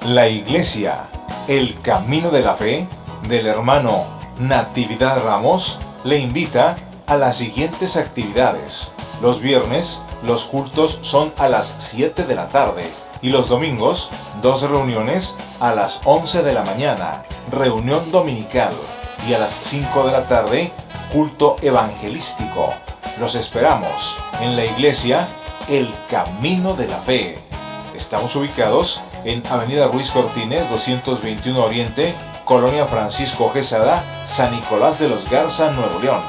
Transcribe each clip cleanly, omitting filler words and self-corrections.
La Iglesia, el Camino de la Fe, del hermano Natividad Ramos, le invita a las siguientes actividades. Los viernes, los cultos son a las 7 de la tarde y los domingos, 2 reuniones a las 11 de la mañana, reunión dominical, y a las 5 de la tarde, culto evangelístico. Los esperamos en la Iglesia, el Camino de la Fe. Estamos ubicados en Avenida Ruiz Cortines, 221 Oriente, Colonia Francisco Quesada, San Nicolás de los Garza, Nuevo León.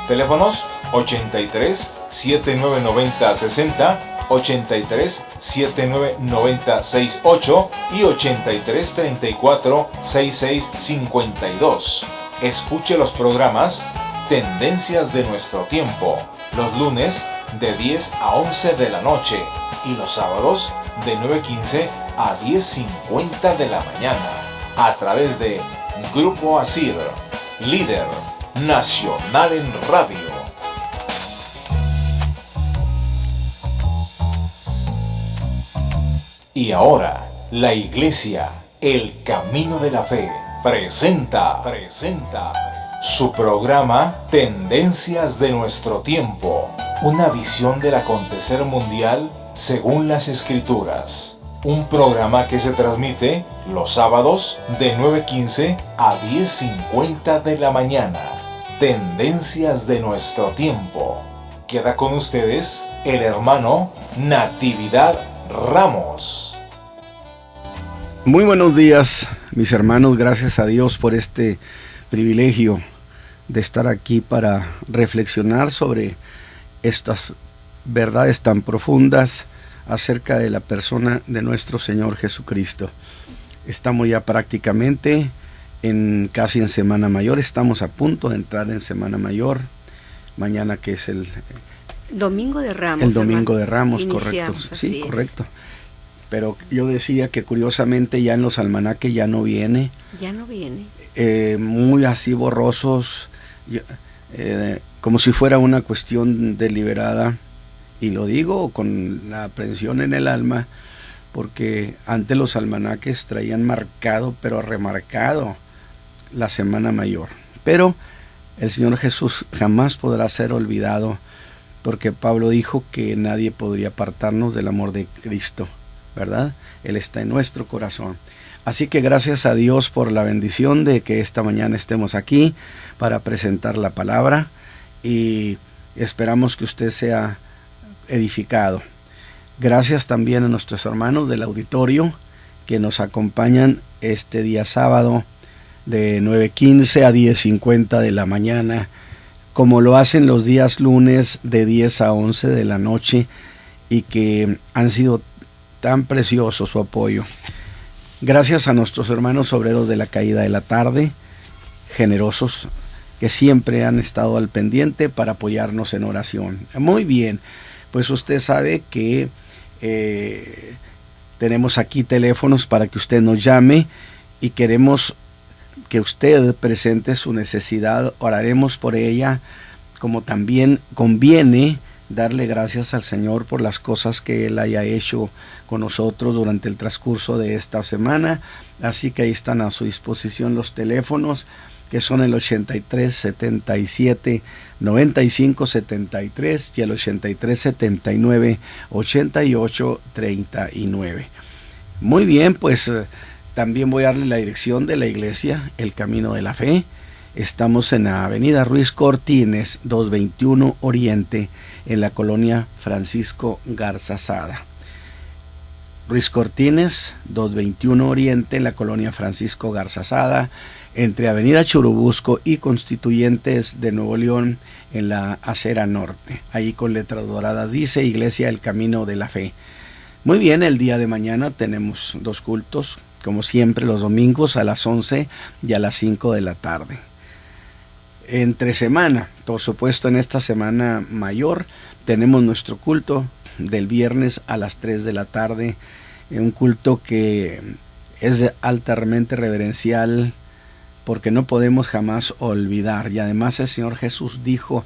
Teléfonos 83 7990 60, 83 7990 68 y 83 34 66 52. Escuche los programas Tendencias de Nuestro Tiempo, los lunes de 10 a 11 de la noche y los sábados de 9:15 a 10:50 de la mañana, a través de Grupo Asir, líder nacional en radio. Y ahora, la Iglesia, el Camino de la Fe, presenta su programa Tendencias de Nuestro Tiempo, una visión del acontecer mundial según las Escrituras. Un programa que se transmite los sábados de 9:15 a 10:50 de la mañana. Tendencias de Nuestro Tiempo. Queda con ustedes el hermano Natividad Ramos. Muy buenos días, mis hermanos. Gracias a Dios por este privilegio de estar aquí para reflexionar sobre estas verdades tan profundas acerca de la persona de nuestro Señor Jesucristo. Estamos ya prácticamente casi en Semana Mayor. Estamos a punto de entrar en Semana Mayor. Mañana, que es el Domingo de Ramos. El Domingo de Ramos, Iniciamos, correcto. Sí, es. correcto. Pero yo decía que curiosamente ya en los almanaques ya no viene. Ya no viene. Muy así borrosos, como si fuera una cuestión deliberada. Y lo digo con la aprensión en el alma, porque antes los almanaques traían marcado, pero remarcado, la Semana Mayor. Pero el Señor Jesús jamás podrá ser olvidado, porque Pablo dijo que nadie podría apartarnos del amor de Cristo, ¿verdad? Él está en nuestro corazón. Así que gracias a Dios por la bendición de que esta mañana estemos aquí para presentar la palabra, y esperamos que usted sea edificado. Gracias también a nuestros hermanos del auditorio que nos acompañan este día sábado de 9:15 a 10:50 de la mañana, como lo hacen los días lunes de 10 a 11 de la noche, y que han sido tan precioso su apoyo. Gracias a nuestros hermanos obreros de la caída de la tarde, generosos, que siempre han estado al pendiente para apoyarnos en oración. Muy bien, pues usted sabe que tenemos aquí teléfonos para que usted nos llame, y queremos que usted presente su necesidad. Oraremos por ella, como también conviene darle gracias al Señor por las cosas que Él haya hecho con nosotros durante el transcurso de esta semana. Así que ahí están a su disposición los teléfonos, que son el 83 77 95 73 y el 83 79 88 39. Muy bien, pues también voy a darle la dirección de la iglesia, el Camino de la Fe. Estamos en la Avenida Ruiz Cortines, 221 Oriente, en la colonia Francisco Garza Sada. Ruiz Cortines, 221 Oriente, en la colonia Francisco Garza Sada, entre Avenida Churubusco y Constituyentes de Nuevo León, en la acera norte. Ahí con letras doradas dice Iglesia El Camino de la Fe. Muy bien, el día de mañana tenemos 2 cultos, como siempre los domingos a las 11 y a las 5 de la tarde. Entre semana, por supuesto en esta Semana Mayor, tenemos nuestro culto del viernes a las 3 de la tarde, un culto que es altamente reverencial, porque no podemos jamás olvidar. Y además el Señor Jesús dijo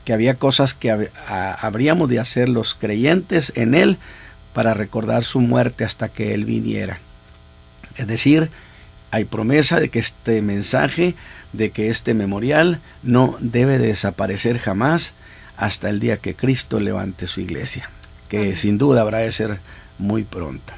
que había cosas que habríamos de hacer los creyentes en Él para recordar su muerte hasta que Él viniera. Es decir, hay promesa de que este mensaje, de que este memorial no debe desaparecer jamás hasta el día que Cristo levante su iglesia, que sin duda habrá de ser muy pronto.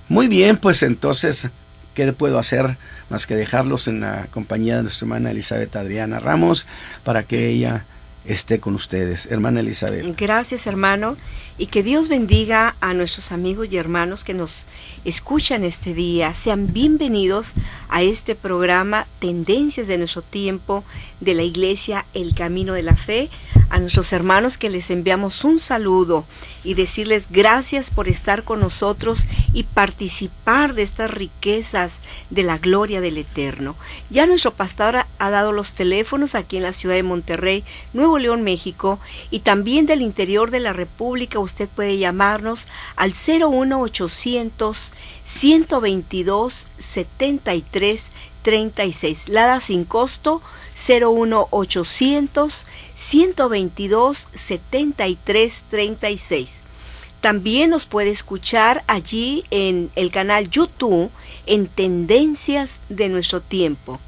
Muy bien, pues entonces, ¿qué puedo hacer más que dejarlos en la compañía de nuestra hermana Elizabeth Adriana Ramos para que ella esté con ustedes? Hermana Elizabeth. Gracias, hermano, y que Dios bendiga a nuestros amigos y hermanos que nos escuchan este día. Sean bienvenidos a este programa Tendencias de nuestro tiempo de la Iglesia El Camino de la Fe. A nuestros hermanos que les enviamos un saludo y decirles gracias por estar con nosotros y participar de estas riquezas de la gloria del Eterno. Ya nuestro pastor ha dado los teléfonos aquí en la ciudad de Monterrey, Nuevo León, México, y también del interior de la República. Usted puede llamarnos al 01800 122 73 36. Lada sin costo 01800 122 73 36. También nos puede escuchar allí en el canal YouTube en Tendencias de nuestro tiempo,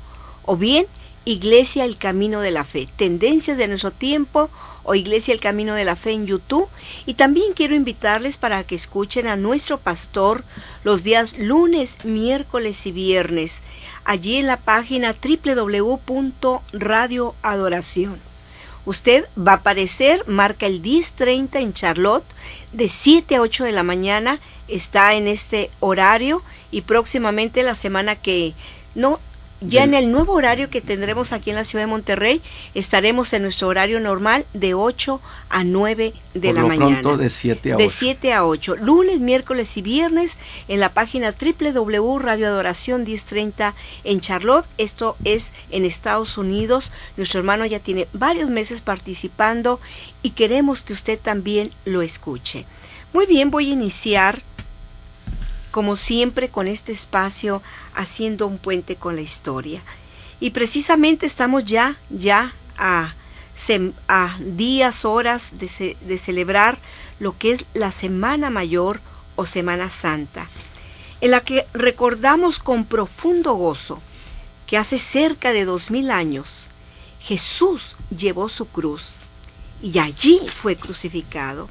o bien Iglesia El Camino de la Fe, Tendencias de nuestro tiempo o Iglesia El Camino de la Fe en YouTube. Y también quiero invitarles para que escuchen a nuestro pastor los días lunes, miércoles y viernes, allí en la página www.radioadoración. Usted va a aparecer, marca el 10:30 en Charlotte, de 7 a 8 de la mañana, está en este horario, y próximamente la semana que no, ya en el nuevo horario que tendremos aquí en la ciudad de Monterrey, estaremos en nuestro horario normal de 8 a 9 de la mañana. Pronto de 7 a 8. De 7 a 8. Lunes, miércoles y viernes en la página www.radioadoración 1030 en Charlotte. Esto es en Estados Unidos. Nuestro hermano ya tiene varios meses participando y queremos que usted también lo escuche. Muy bien, voy a iniciar como siempre con este espacio haciendo un puente con la historia. Y precisamente estamos ya a días, horas de celebrar lo que es la Semana Mayor o Semana Santa, en la que recordamos con profundo gozo que hace cerca de 2000 años Jesús llevó su cruz y allí fue crucificado,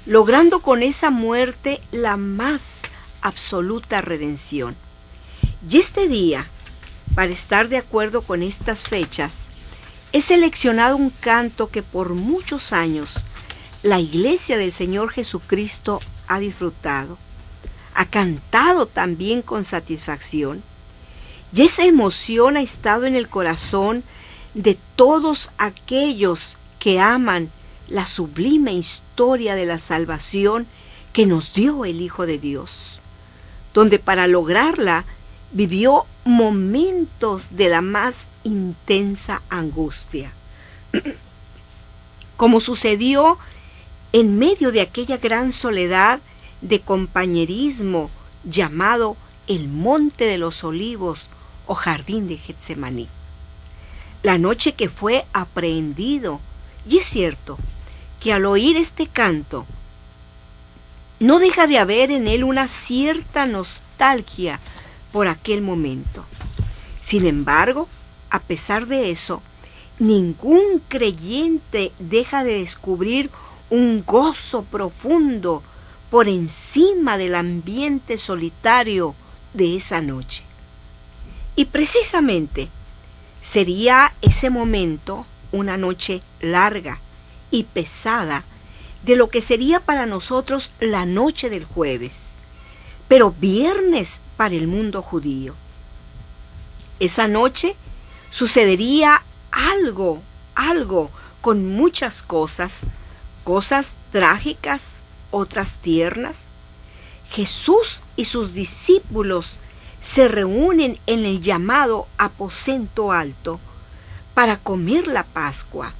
logrando con esa muerte la más absoluta redención. Y este día, para estar de acuerdo con estas fechas, he seleccionado un canto que por muchos años la Iglesia del Señor Jesucristo ha disfrutado, ha cantado también con satisfacción, y esa emoción ha estado en el corazón de todos aquellos que aman la sublime historia de la salvación que nos dio el Hijo de Dios, donde para lograrla vivió momentos de la más intensa angustia, como sucedió en medio de aquella gran soledad de compañerismo llamado el Monte de los Olivos o Jardín de Getsemaní, la noche que fue aprehendido. Y es cierto que al oír este canto no deja de haber en él una cierta nostalgia por aquel momento. Sin embargo, a pesar de eso, ningún creyente deja de descubrir un gozo profundo por encima del ambiente solitario de esa noche. Y precisamente sería ese momento una noche larga y pesada de lo que sería para nosotros la noche del jueves, pero viernes para el mundo judío. Esa noche sucedería algo con muchas cosas trágicas, otras tiernas. Jesús y sus discípulos se reúnen en el llamado aposento alto para comer la Pascua,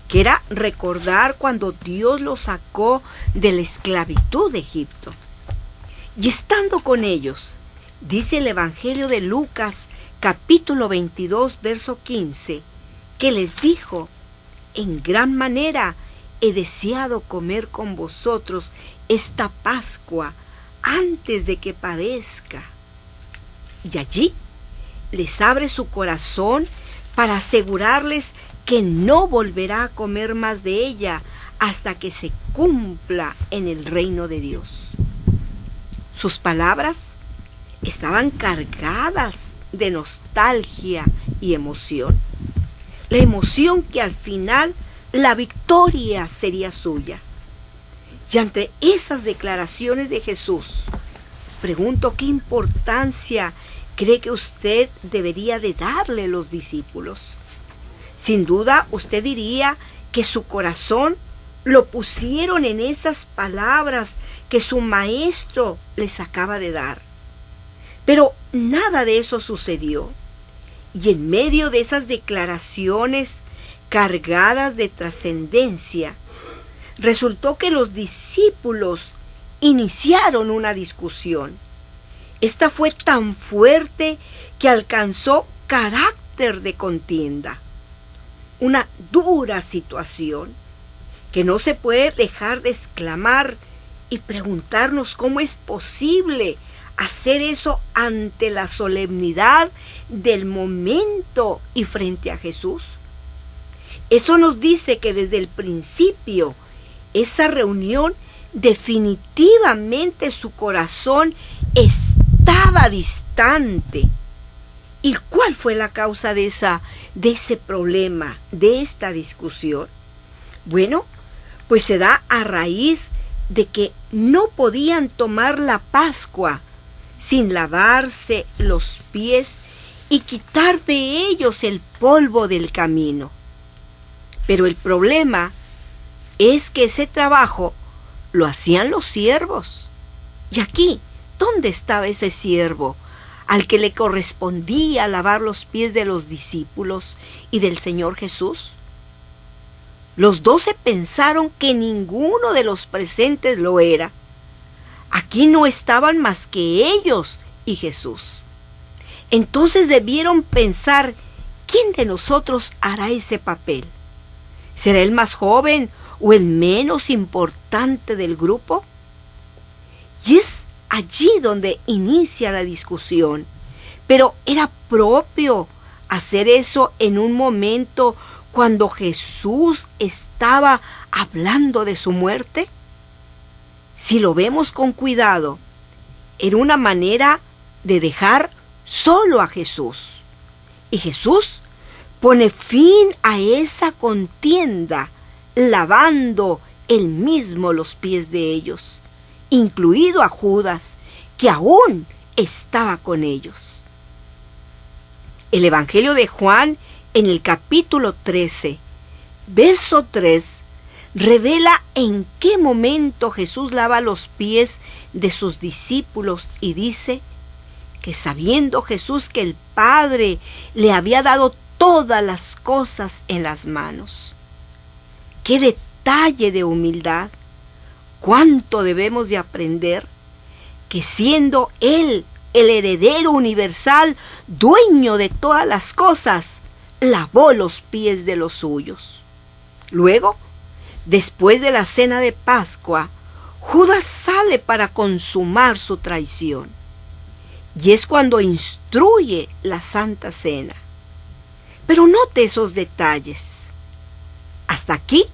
que era recordar cuando Dios los sacó de la esclavitud de Egipto. Y estando con ellos, dice el Evangelio de Lucas, capítulo 22, verso 15, que les dijo: en gran manera he deseado comer con vosotros esta Pascua antes de que padezca. Y allí les abre su corazón para asegurarles que no volverá a comer más de ella hasta que se cumpla en el reino de Dios. Sus palabras estaban cargadas de nostalgia y emoción. La emoción que al final la victoria sería suya. Y ante esas declaraciones de Jesús, pregunto qué importancia cree que usted debería de darle a los discípulos. Sin duda, usted diría que su corazón lo pusieron en esas palabras que su maestro les acaba de dar. Pero nada de eso sucedió. Y en medio de esas declaraciones cargadas de trascendencia, resultó que los discípulos iniciaron una discusión. Esta fue tan fuerte que alcanzó carácter de contienda. Una dura situación que no se puede dejar de exclamar y preguntarnos cómo es posible hacer eso ante la solemnidad del momento y frente a Jesús. Eso nos dice que desde el principio esa reunión definitivamente su corazón estaba distante. ¿Y cuál fue la causa de ese problema, de esta discusión? Bueno, pues se da a raíz de que no podían tomar la Pascua sin lavarse los pies y quitar de ellos el polvo del camino. Pero el problema es que ese trabajo lo hacían los siervos. Y aquí, ¿dónde estaba ese siervo al que le correspondía lavar los pies de los discípulos y del Señor Jesús? Los 12 pensaron que ninguno de los presentes lo era. Aquí no estaban más que ellos y Jesús. Entonces debieron pensar, ¿quién de nosotros hará ese papel? ¿Será el más joven o el menos importante del grupo? Y es allí donde inicia la discusión. Pero ¿era propio hacer eso en un momento cuando Jesús estaba hablando de su muerte? Si lo vemos con cuidado, era una manera de dejar solo a Jesús. Y Jesús pone fin a esa contienda, lavando él mismo los pies de ellos, incluido a Judas, que aún estaba con ellos. El Evangelio de Juan, en el capítulo 13, verso 3, revela en qué momento Jesús lava los pies de sus discípulos y dice que sabiendo Jesús que el Padre le había dado todas las cosas en las manos. ¡Qué detalle de humildad! ¿Cuánto debemos de aprender? Que siendo Él el heredero universal, dueño de todas las cosas, lavó los pies de los suyos. Luego, después de la cena de Pascua, Judas sale para consumar su traición. Y es cuando instruye la Santa Cena. Pero note esos detalles. Hasta aquí,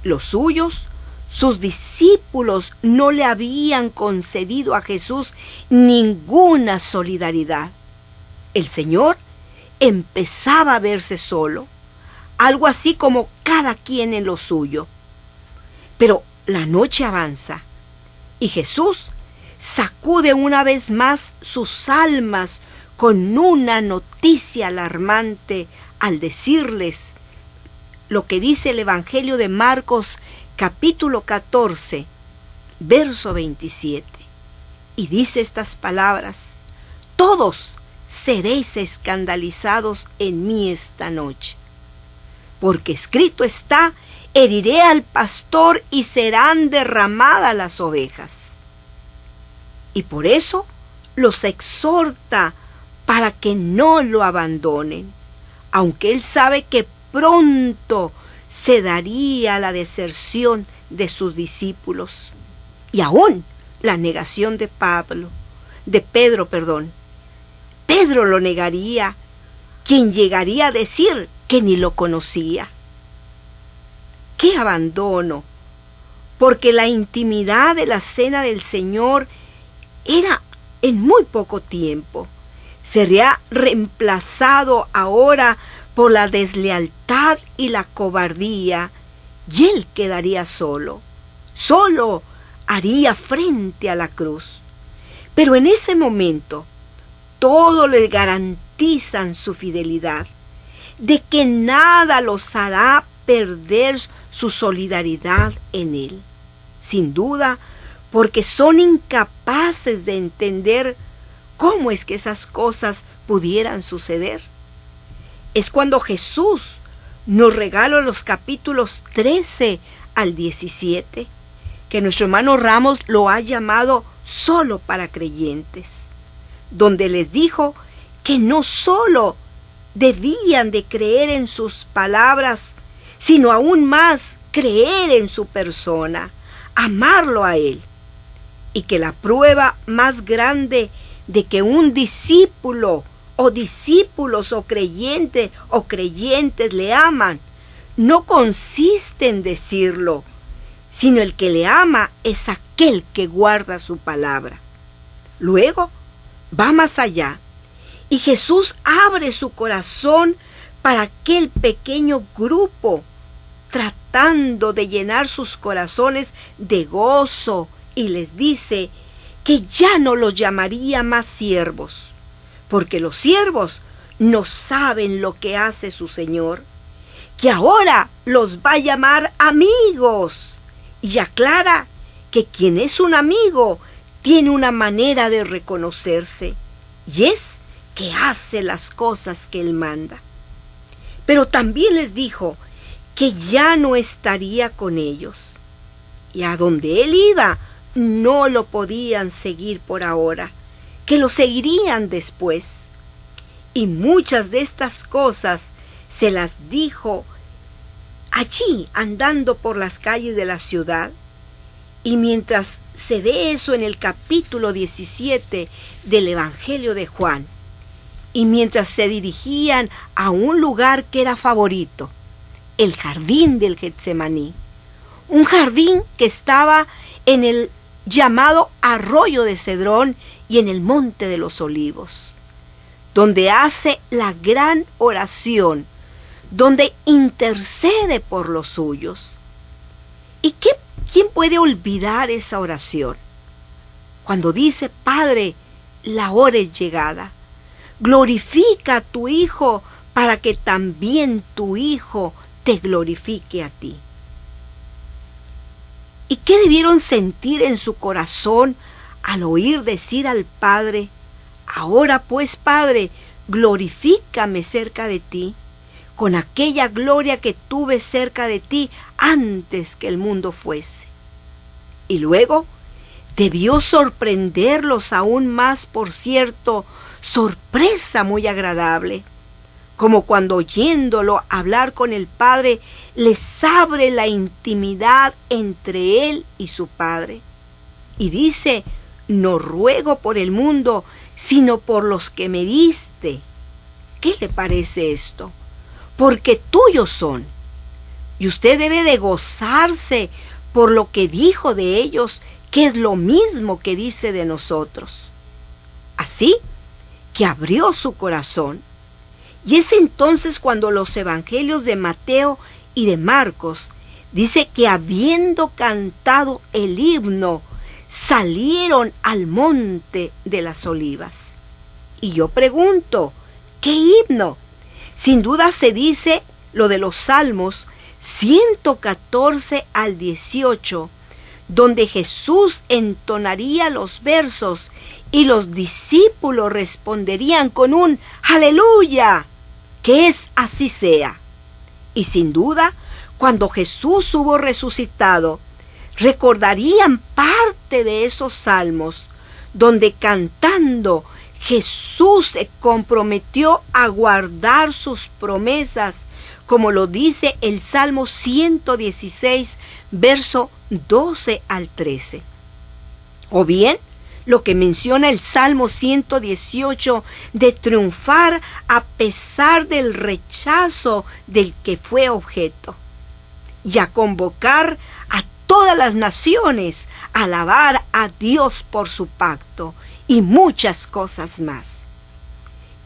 los suyos, sus discípulos, no le habían concedido a Jesús ninguna solidaridad. El Señor empezaba a verse solo, algo así como cada quien en lo suyo. Pero la noche avanza y Jesús sacude una vez más sus almas con una noticia alarmante al decirles lo que dice el Evangelio de Marcos, capítulo 14, verso 27. Y dice estas palabras: todos seréis escandalizados en mí esta noche, porque escrito está, heriré al pastor y serán derramadas las ovejas. Y por eso los exhorta para que no lo abandonen, aunque él sabe que pronto se daría la deserción de sus discípulos y aún la negación de Pedro. Pedro lo negaría, quien llegaría a decir que ni lo conocía. ¡Qué abandono! Porque la intimidad de la cena del Señor era en muy poco tiempo. Sería reemplazado ahora por la deslealtad y la cobardía, y él quedaría solo haría frente a la cruz. Pero en ese momento, todo le garantizan su fidelidad, de que nada los hará perder su solidaridad en él. Sin duda, porque son incapaces de entender cómo es que esas cosas pudieran suceder. Es cuando Jesús nos regala los capítulos 13 al 17, que nuestro hermano Ramos lo ha llamado solo para creyentes, donde les dijo que no solo debían de creer en sus palabras, sino aún más creer en su persona, amarlo a él, y que la prueba más grande de que un discípulo o discípulos o creyentes le aman no consiste en decirlo, sino el que le ama es aquel que guarda su palabra. Luego va más allá y Jesús abre su corazón para aquel pequeño grupo, tratando de llenar sus corazones de gozo, y les dice que ya no los llamaría más siervos, porque los siervos no saben lo que hace su Señor, que ahora los va a llamar amigos, y aclara que quien es un amigo tiene una manera de reconocerse, y es que hace las cosas que él manda. Pero también les dijo que ya no estaría con ellos, y a donde él iba no lo podían seguir por ahora, que lo seguirían después. Y muchas de estas cosas se las dijo allí, andando por las calles de la ciudad. Y mientras se ve eso en el capítulo 17 del Evangelio de Juan, y mientras se dirigían a un lugar que era favorito, el jardín del Getsemaní, un jardín que estaba en el llamado Arroyo de Cedrón y en el Monte de los Olivos, donde hace la gran oración, donde intercede por los suyos. ¿Y quién puede olvidar esa oración? Cuando dice: Padre, la hora es llegada, glorifica a tu Hijo para que también tu Hijo te glorifique a ti. ¿Y qué debieron sentir en su corazón al oír decir al Padre: ahora pues, Padre, glorifícame cerca de ti, con aquella gloria que tuve cerca de ti antes que el mundo fuese? Y luego debió sorprenderlos aún más, por cierto, sorpresa muy agradable, como cuando oyéndolo hablar con el Padre, les abre la intimidad entre él y su Padre. Y dice: no ruego por el mundo, sino por los que me diste. ¿Qué le parece esto? Porque tuyos son. Y usted debe de gozarse por lo que dijo de ellos, que es lo mismo que dice de nosotros. Así que abrió su corazón. Y es entonces cuando los evangelios de Mateo y de Marcos dice que, habiendo cantado el himno, salieron al monte de las olivas. Y yo pregunto, ¿qué himno? Sin duda se dice lo de los Salmos 114 al 18, donde Jesús entonaría los versos y los discípulos responderían con un aleluya, que es así sea. Y sin duda, cuando Jesús hubo resucitado, recordarían parte de esos salmos, donde cantando Jesús se comprometió a guardar sus promesas, como lo dice el Salmo 116, verso 12 al 13. O bien, lo que menciona el Salmo 118, de triunfar a pesar del rechazo del que fue objeto, y a convocar a todas las naciones a alabar a Dios por su pacto, y muchas cosas más.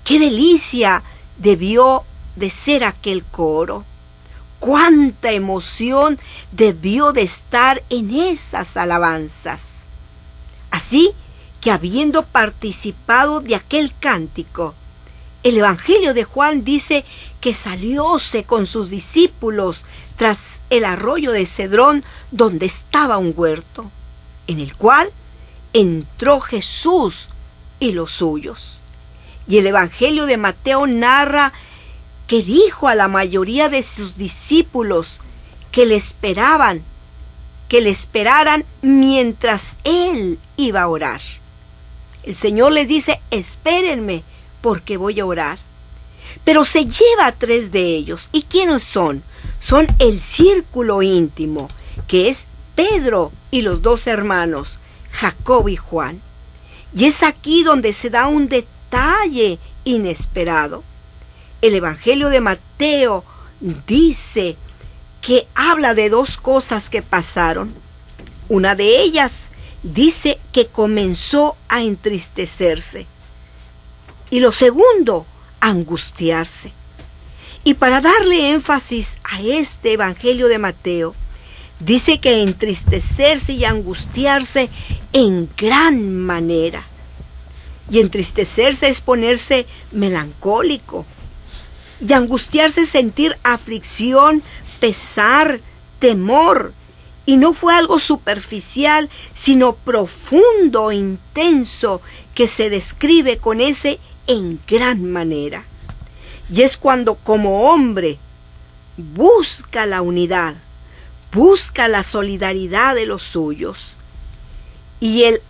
¡Qué delicia debió de ser aquel coro! ¡Cuánta emoción debió de estar en esas alabanzas! Así que, habiendo participado de aquel cántico, el Evangelio de Juan dice que salióse con sus discípulos tras el arroyo de Cedrón, donde estaba un huerto, en el cual entró Jesús y los suyos. Y el Evangelio de Mateo narra que dijo a la mayoría de sus discípulos que le esperaran mientras él iba a orar. El Señor les dice: espérenme, porque voy a orar. Pero se lleva a 3 de ellos. ¿Y quiénes son? Son el círculo íntimo, que es Pedro y los 2 hermanos, Jacobo y Juan. Y es aquí donde se da un detalle inesperado. El Evangelio de Mateo dice que habla de 2 cosas que pasaron. Una de ellas dice que comenzó a entristecerse. Y lo segundo, angustiarse. Y para darle énfasis a este Evangelio de Mateo, dice que entristecerse y angustiarse en gran manera. Y entristecerse es ponerse melancólico. Y angustiarse es sentir aflicción, pesar, temor. Y no fue algo superficial, sino profundo e intenso, que se describe con ese en gran manera. Y es cuando, como hombre, busca la unidad, busca la solidaridad de los suyos. Y el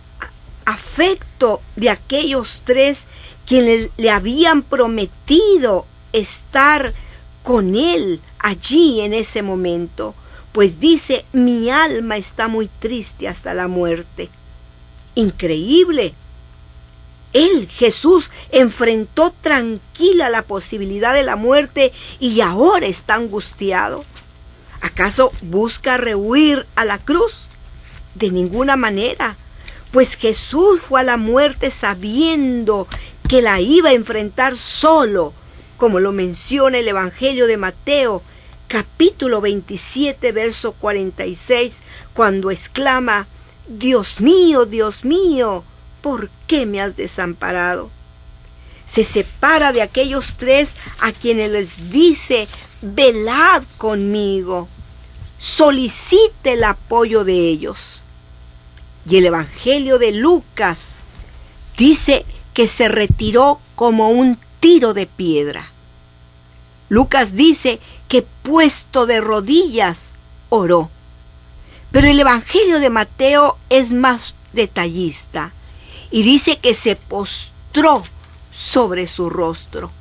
afecto de aquellos 3 quienes le habían prometido estar con él allí en ese momento, pues dice: mi alma está muy triste hasta la muerte. Increíble. Él, Jesús, enfrentó tranquila la posibilidad de la muerte y ahora está angustiado. ¿Acaso busca rehuir a la cruz? De ninguna manera, pues Jesús fue a la muerte sabiendo que la iba a enfrentar solo, como lo menciona el Evangelio de Mateo, capítulo 27, verso 46, cuando exclama: Dios mío, ¿por qué me has desamparado? Se separa de aquellos 3 a quienes les dice: velad conmigo, solicite el apoyo de ellos. Y el Evangelio de Lucas dice que se retiró como un tiro de piedra. Lucas dice que puesto de rodillas oró. Pero el Evangelio de Mateo es más detallista y dice que se postró sobre su rostro,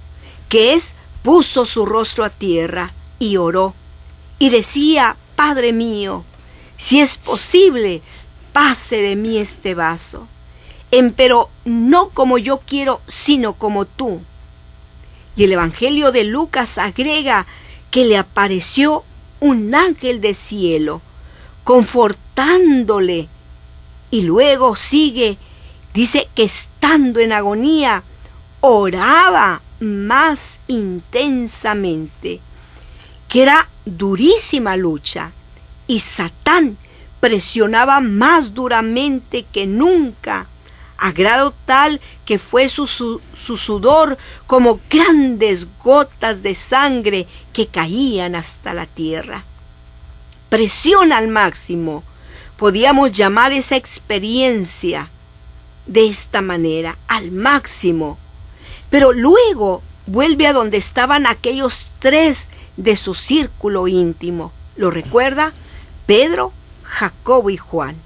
que es puso su rostro a tierra y oró. Y decía: Padre mío, si es posible, pase de mí este vaso. Empero no como yo quiero, sino como tú. Y el Evangelio de Lucas agrega que le apareció un ángel del cielo, confortándole. Y luego sigue, dice que estando en agonía, oraba más intensamente, que era durísima lucha, y Satán presionaba más duramente que nunca, a grado tal que fue su sudor como grandes gotas de sangre que caían hasta la tierra. Presión al máximo, podíamos llamar esa experiencia de esta manera, al máximo. Pero luego vuelve a donde estaban aquellos 3 de su círculo íntimo. ¿Lo recuerda? Pedro, Jacobo y Juan.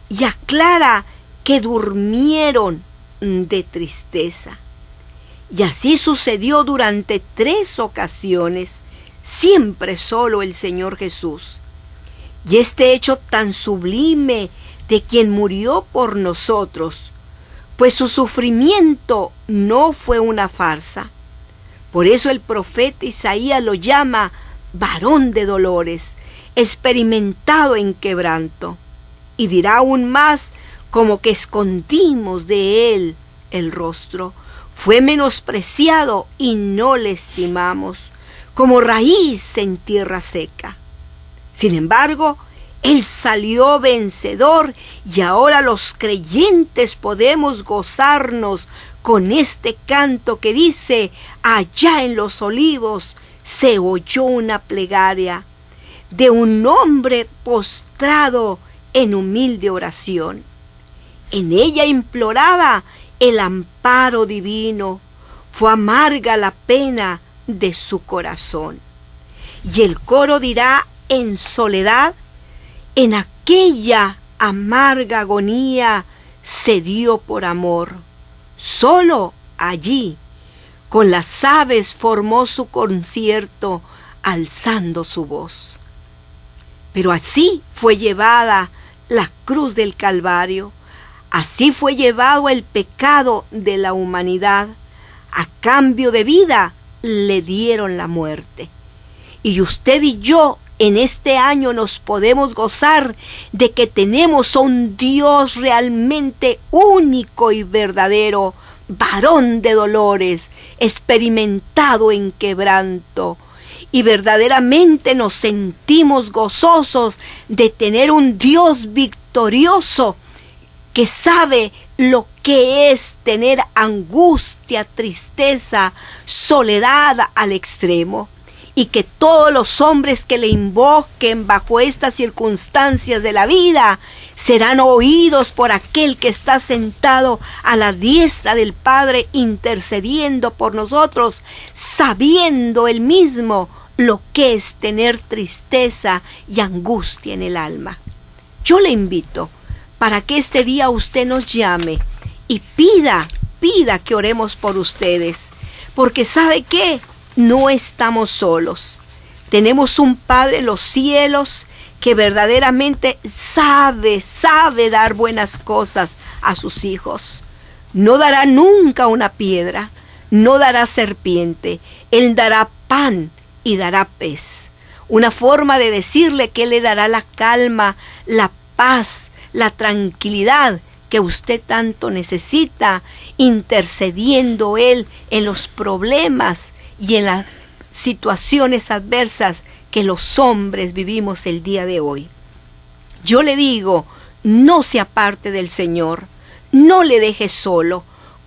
Y aclara que durmieron de tristeza. Y así sucedió durante 3 ocasiones, siempre solo el Señor Jesús. Y este hecho tan sublime, de quien murió por nosotros, pues su sufrimiento no fue una farsa. Por eso el profeta Isaías lo llama varón de dolores, experimentado en quebranto. Y dirá aún más, como que escondimos de él el rostro. Fue menospreciado y no le estimamos, como raíz en tierra seca. Sin embargo, él salió vencedor y ahora los creyentes podemos gozarnos con este canto que dice: allá en los olivos se oyó una plegaria de un hombre postrado en humilde oración. En ella imploraba el amparo divino, fue amarga la pena de su corazón. Y el coro dirá en soledad: en aquella amarga agonía se dio por amor. Solo allí, con las aves formó su concierto, alzando su voz. Pero así fue llevada la cruz del Calvario, así fue llevado el pecado de la humanidad. A cambio de vida le dieron la muerte. Y usted y yo en este año nos podemos gozar de que tenemos a un Dios realmente único y verdadero, varón de dolores, experimentado en quebranto. Y verdaderamente nos sentimos gozosos de tener un Dios victorioso que sabe lo que es tener angustia, tristeza, soledad al extremo. Y que todos los hombres que le invoquen bajo estas circunstancias de la vida serán oídos por aquel que está sentado a la diestra del Padre, intercediendo por nosotros, sabiendo él mismo lo que es tener tristeza y angustia en el alma. Yo le invito para que este día usted nos llame y pida que oremos por ustedes, porque ¿sabe qué? No estamos solos. Tenemos un Padre en los cielos que verdaderamente sabe dar buenas cosas a sus hijos. No dará nunca una piedra, no dará serpiente. Él dará pan y dará pez. Una forma de decirle que Él le dará la calma, la paz, la tranquilidad que usted tanto necesita, intercediendo Él en los problemas y en las situaciones adversas que los hombres vivimos el día de hoy. Yo le digo, no se aparte del Señor, no le deje solo,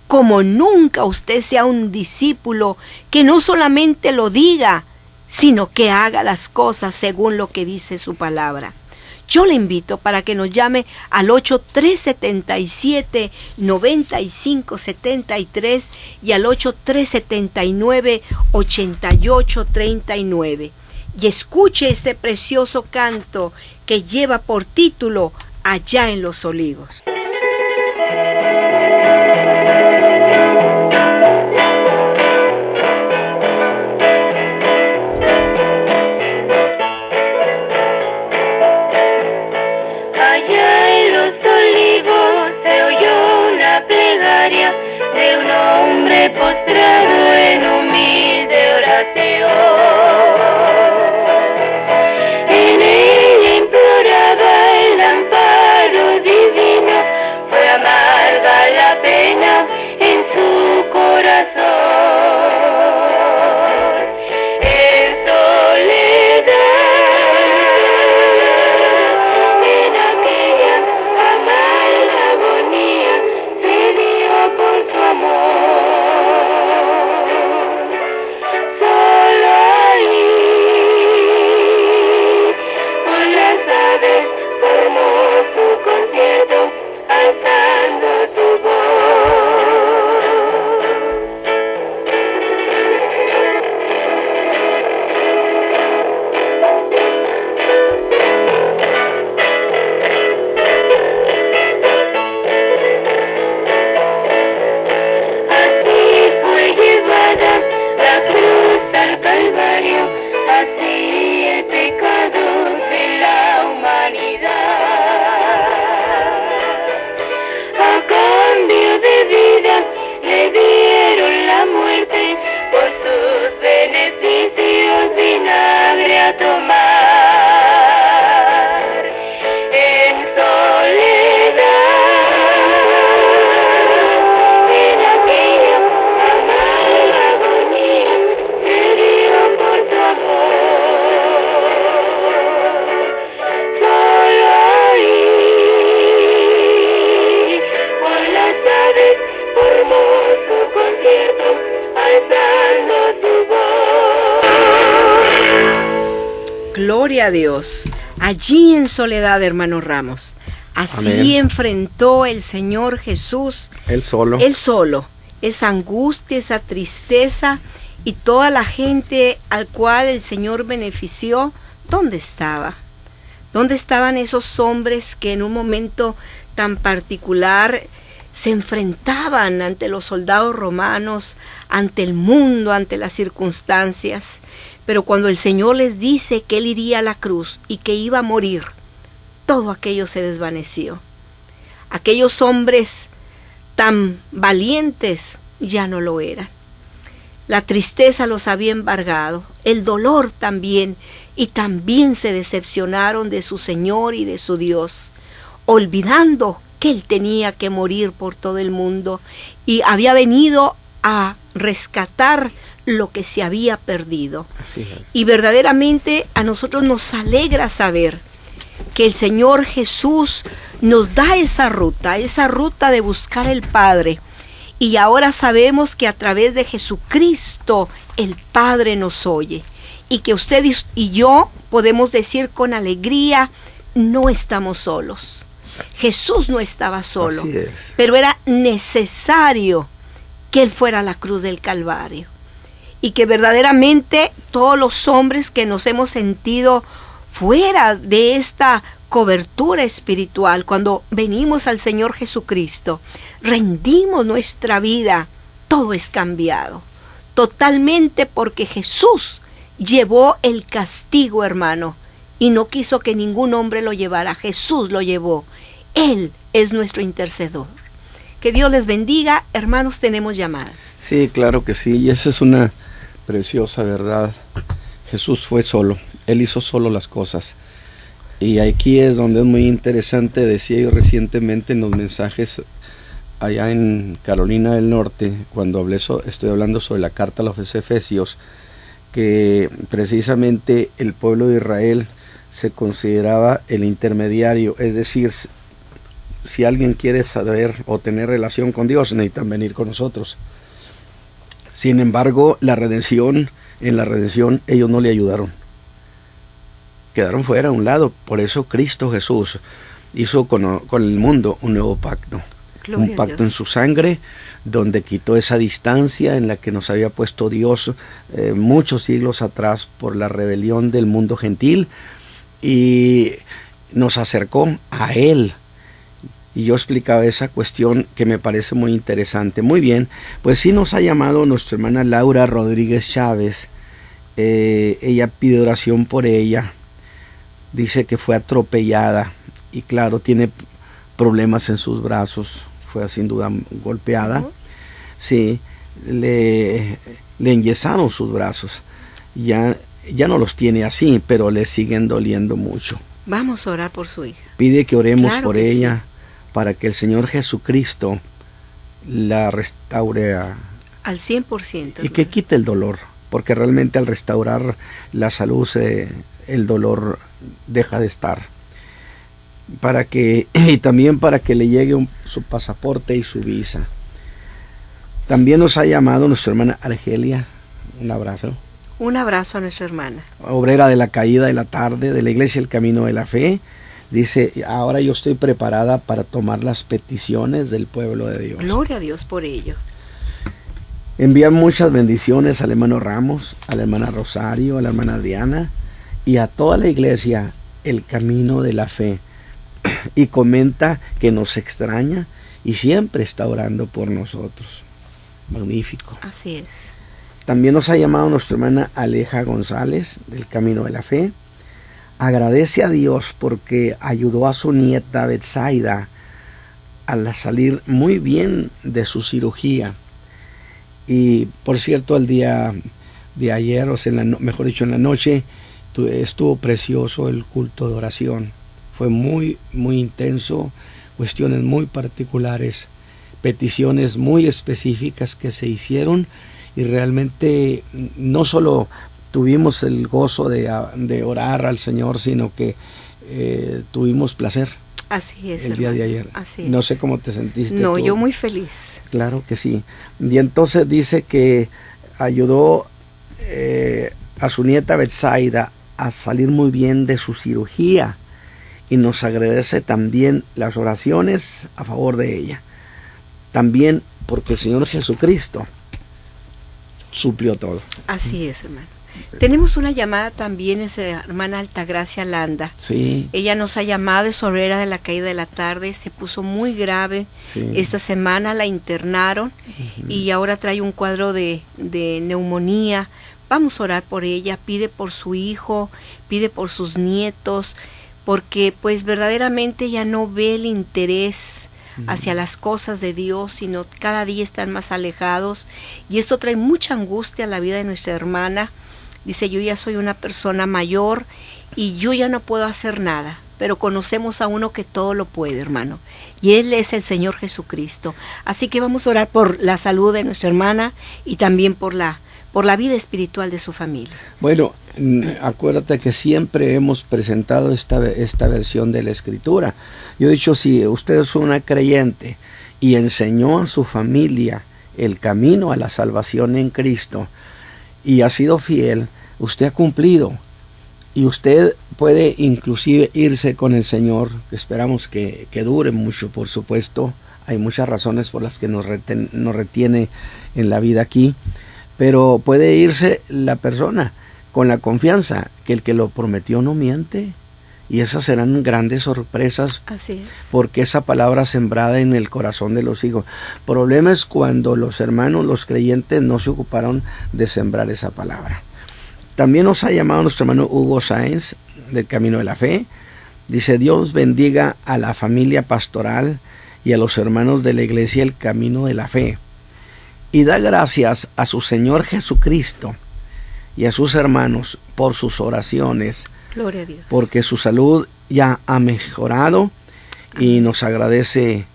como nunca usted sea un discípulo que no solamente lo diga, sino que haga las cosas según lo que dice su palabra. Yo le invito para que nos llame al 8377-9573 y al 8379-8839 y escuche este precioso canto que lleva por título Allá en los Olivos. De un hombre postrado en humilde oración. En ella imploraba el amparo divino, fue amarga la pena en su corazón. En soledad, en aquella amarga agonía, se dio por su amor. Solo ahí, con las aves formó su concierto, alzando su voz. a tomar en soledad. En aquella amarga agonía se dio por su amor. Solo ahí, con las aves formó su concierto, alzando su voz. Gloria a Dios. Allí en soledad, hermano Ramos. Así Amén. enfrentó el Señor Jesús, Él solo. esa angustia, esa tristeza, y toda la gente al cual el Señor benefició. ¿Dónde estaba? ¿Dónde estaban esos hombres que en un momento tan particular se enfrentaban ante los soldados romanos, ante el mundo, ante las circunstancias? Pero cuando el Señor les dice que Él iría a la cruz y que iba a morir, todo aquello se desvaneció. Aquellos hombres tan valientes ya no lo eran. La tristeza los había embargado, el dolor también, y también se decepcionaron de su Señor y de su Dios, olvidando que Él tenía que morir por todo el mundo y había venido a rescatar lo que se había perdido. Así es. Y verdaderamente a nosotros nos alegra saber que el Señor Jesús nos da esa ruta de buscar el Padre. Y ahora sabemos que a través de Jesucristo el Padre nos oye. Y que usted y yo podemos decir con alegría, no estamos solos. Jesús no estaba solo, Así es. pero era necesario que Él fuera a la cruz del Calvario. Y que verdaderamente todos los hombres que nos hemos sentido fuera de esta cobertura espiritual, cuando venimos al Señor Jesucristo, rendimos nuestra vida, todo es cambiado. Totalmente, porque Jesús llevó el castigo, hermano, y no quiso que ningún hombre lo llevara. Jesús lo llevó. Él es nuestro intercedor. Que Dios les bendiga. Hermanos, tenemos llamadas. Sí, claro que sí, y esa es una preciosa verdad. Jesús fue solo, Él hizo solo las cosas. Y aquí es donde es muy interesante, decía yo recientemente en los mensajes allá en Carolina del Norte, cuando estoy hablando sobre la carta a los Efesios, que precisamente el pueblo de Israel se consideraba el intermediario, es decir, si alguien quiere saber o tener relación con Dios, necesitan venir con nosotros. Sin embargo, en la redención ellos no le ayudaron. Quedaron fuera, a un lado. Por eso Cristo Jesús hizo con el mundo un nuevo pacto. Gloria Un a pacto Dios. en su sangre, donde quitó esa distancia en la que nos había puesto Dios muchos siglos atrás por la rebelión del mundo gentil, y nos acercó a Él. Y yo explicaba esa cuestión que me parece muy interesante. Muy bien, pues sí nos ha llamado nuestra hermana Laura Rodríguez Chávez. Ella pide oración por ella. Dice que fue atropellada y claro, tiene problemas en sus brazos. Fue sin duda golpeada. Sí, le enyesaron sus brazos. Ya no los tiene así, pero le siguen doliendo mucho. Vamos a orar por su hija. Pide que oremos Claro por que ella, sí. para que el Señor Jesucristo la restaure Al 100%. y que quite el dolor, porque realmente al restaurar la salud el dolor deja de estar. Y también para que le llegue su pasaporte y su visa. También nos ha llamado nuestra hermana Argelia. Un abrazo. Un abrazo a nuestra hermana. Obrera de la caída de la tarde de la Iglesia El Camino de la Fe. Dice, ahora yo estoy preparada para tomar las peticiones del pueblo de Dios. Gloria a Dios por ello. Envía muchas bendiciones al hermano Ramos, a la hermana Rosario, a la hermana Diana y a toda la Iglesia El Camino de la Fe. Y comenta que nos extraña y siempre está orando por nosotros. Magnífico. Así es. También nos ha llamado nuestra hermana Aleja González del Camino de la Fe. Agradece a Dios porque ayudó a su nieta Betsaida a salir muy bien de su cirugía. Y por cierto, el día de ayer, o sea, mejor dicho, en la noche, Estuvo precioso el culto de oración. Fue muy, muy intenso, cuestiones muy particulares, peticiones muy específicas que se hicieron, y realmente no solo tuvimos el gozo de orar al Señor, sino que tuvimos placer. Así es, el día de ayer. Así no es. sé cómo te sentiste. No, tú. yo muy feliz. Claro que sí. Y entonces dice que ayudó a su nieta Betsaida a salir muy bien de su cirugía, y nos agradece también las oraciones a favor de ella. También porque el Señor Jesucristo suplió todo. Así es, hermano. Tenemos una llamada también, es la hermana Altagracia Landa. Sí. Ella nos ha llamado, es obrera de la caída de la tarde, se puso muy grave. Sí. Esta semana la internaron y ahora trae un cuadro de neumonía. Vamos a orar por ella, pide por su hijo, pide por sus nietos, porque pues verdaderamente ya no ve el interés hacia las cosas de Dios, sino cada día están más alejados, y esto trae mucha angustia a la vida de nuestra hermana. Dice, yo ya soy una persona mayor y yo ya no puedo hacer nada, pero conocemos a uno que todo lo puede, hermano, y Él es el Señor Jesucristo. Así que vamos a orar por la salud de nuestra hermana y también por la vida espiritual de su familia. Bueno, acuérdate que siempre hemos presentado esta versión de la Escritura. Yo he dicho, si usted es una creyente y enseñó a su familia el camino a la salvación en Cristo y ha sido fiel, usted ha cumplido, y usted puede inclusive irse con el Señor, que esperamos que dure mucho, por supuesto. Hay muchas razones por las que nos retiene en la vida aquí, pero puede irse la persona con la confianza que el que lo prometió no miente, y esas serán grandes sorpresas. Así es. Porque esa palabra sembrada en el corazón de los hijos. El problema es cuando los hermanos, los creyentes, no se ocuparon de sembrar esa palabra. También nos ha llamado nuestro hermano Hugo Sáenz, del Camino de la Fe. Dice, Dios bendiga a la familia pastoral y a los hermanos de la iglesia El Camino de la Fe, y da gracias a su Señor Jesucristo y a sus hermanos por sus oraciones. Gloria a Dios. Porque su salud ya ha mejorado, y nos agradece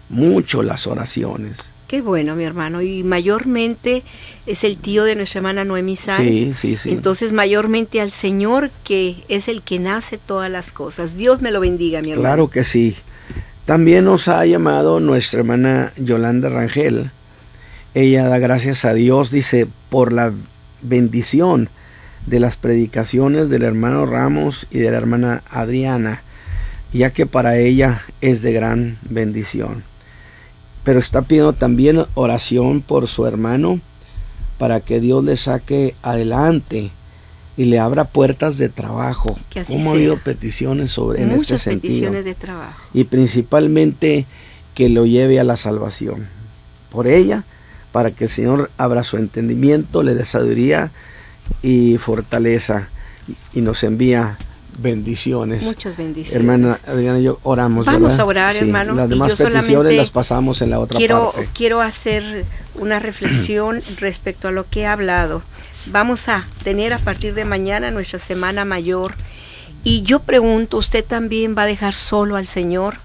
mucho las oraciones. Qué bueno, mi hermano. Y mayormente es el tío de nuestra hermana Noemi Sáenz. Sí. Entonces, mayormente al Señor, que es el que nace todas las cosas. Dios me lo bendiga, mi hermano. Claro que sí. También nos ha llamado nuestra hermana Yolanda Rangel. Ella da gracias a Dios, dice, por la bendición de las predicaciones del hermano Ramos y de la hermana Adriana, ya que para ella es de gran bendición. Pero está pidiendo también oración por su hermano, para que Dios le saque adelante y le abra puertas de trabajo. Que así ¿Cómo sea. ha habido peticiones en este Muchas sentido? peticiones de trabajo. Y principalmente que lo lleve a la salvación. Por ella, para que el Señor abra su entendimiento, le dé sabiduría y fortaleza, y nos envía bendiciones. Muchas bendiciones. Hermana Adriana y yo oramos. Vamos ¿verdad? a orar, Sí, hermano. Las y demás yo peticiones solamente las pasamos en la otra parte. Quiero hacer una reflexión respecto a lo que he hablado. Vamos a tener a partir de mañana nuestra Semana Mayor, y yo pregunto, ¿usted también va a dejar solo al Señor?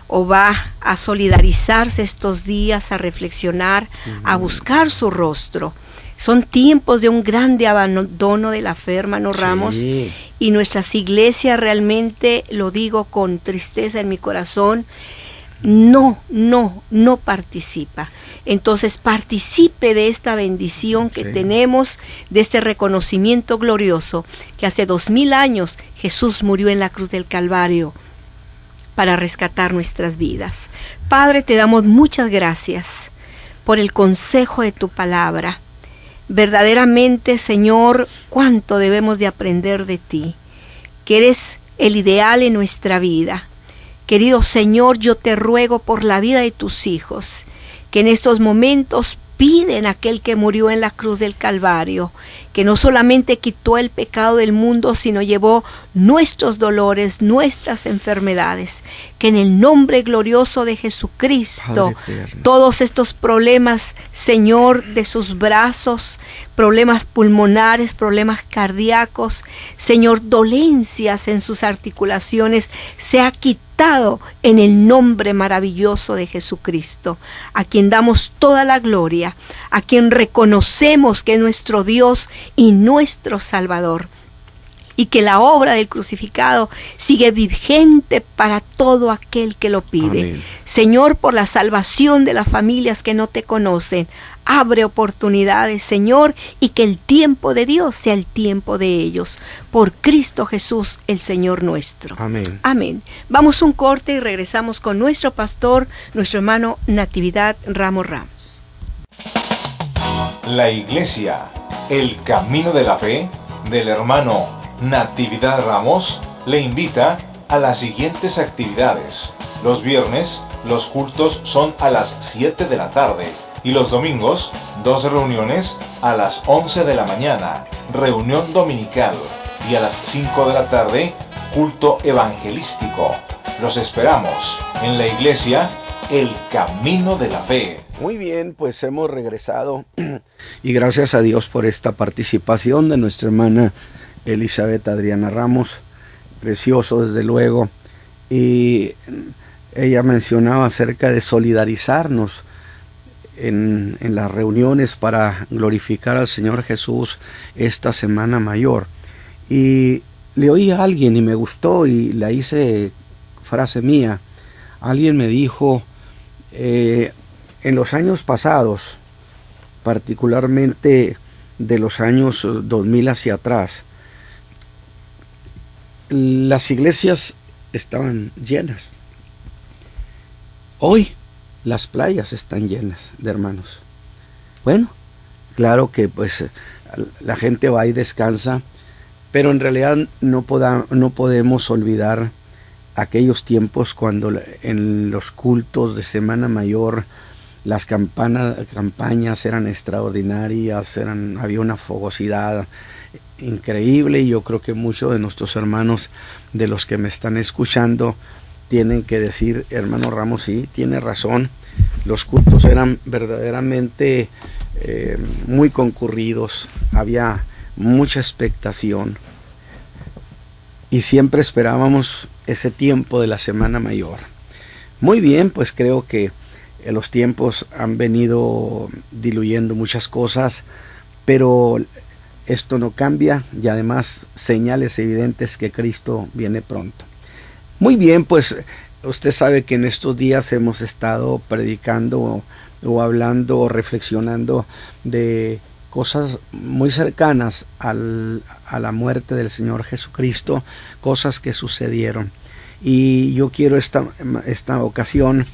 ¿O va a solidarizarse estos días, a reflexionar, a buscar su rostro? Son tiempos de un grande abandono de la fe, hermano Ramos, Sí. y nuestras iglesias, realmente lo digo con tristeza en mi corazón, no participa. Entonces participe de esta bendición que tenemos, de este reconocimiento glorioso, que hace 2000 años Jesús murió en la cruz del Calvario para rescatar nuestras vidas. Padre, te damos muchas gracias por el consejo de tu palabra. Verdaderamente, Señor, cuánto debemos de aprender de ti, que eres el ideal en nuestra vida. Querido Señor, yo te ruego por la vida de tus hijos, que en estos momentos piden a aquel que murió en la cruz del Calvario, que no solamente quitó el pecado del mundo, sino llevó nuestros dolores, nuestras enfermedades, que en el nombre glorioso de Jesucristo, todos estos problemas, Señor, de sus brazos, problemas pulmonares, problemas cardíacos, Señor, dolencias en sus articulaciones, se ha quitado en el nombre maravilloso de Jesucristo, a quien damos toda la gloria, a quien reconocemos que es nuestro Dios y nuestro Salvador, y que la obra del crucificado sigue vigente para todo aquel que lo pide. Amén. Señor, por la salvación de las familias que no te conocen, abre oportunidades, Señor, y que el tiempo de Dios sea el tiempo de ellos. Por Cristo Jesús, el Señor nuestro. Amén. Amén. Vamos a un corte y regresamos con nuestro pastor, nuestro hermano Natividad Ramos. La Iglesia, el Camino de la Fe, del hermano Natividad Ramos, le invita a las siguientes actividades. Los viernes, los cultos son a las 7 de la tarde y los domingos, 2 reuniones a las 11 de la mañana, reunión dominical, y a las 5 de la tarde, culto evangelístico. Los esperamos en la Iglesia, el Camino de la Fe. Muy bien, pues hemos regresado y gracias a Dios por esta participación de nuestra hermana Elizabeth Adriana Ramos, precioso desde luego, y ella mencionaba acerca de solidarizarnos en las reuniones para glorificar al Señor Jesús esta Semana Mayor, y le oí a alguien y me gustó y la hice frase mía. Alguien me dijo, en los años pasados, particularmente de los años 2000 hacia atrás, las iglesias estaban llenas. Hoy las playas están llenas de hermanos. Bueno, claro que pues la gente va y descansa, pero en realidad no podemos olvidar aquellos tiempos cuando en los cultos de Semana Mayor las campañas eran extraordinarias, había una fogosidad increíble, y yo creo que muchos de nuestros hermanos, de los que me están escuchando, tienen que decir, hermano Ramos, sí, tiene razón, los cultos eran verdaderamente muy concurridos, había mucha expectación y siempre esperábamos ese tiempo de la Semana Mayor. Muy bien, pues creo que los tiempos han venido diluyendo muchas cosas, pero esto no cambia, y además señales evidentes que Cristo viene pronto. Muy bien, pues usted sabe que en estos días hemos estado predicando o hablando o reflexionando de cosas muy cercanas a la muerte del Señor Jesucristo, cosas que sucedieron. Y yo quiero esta ocasión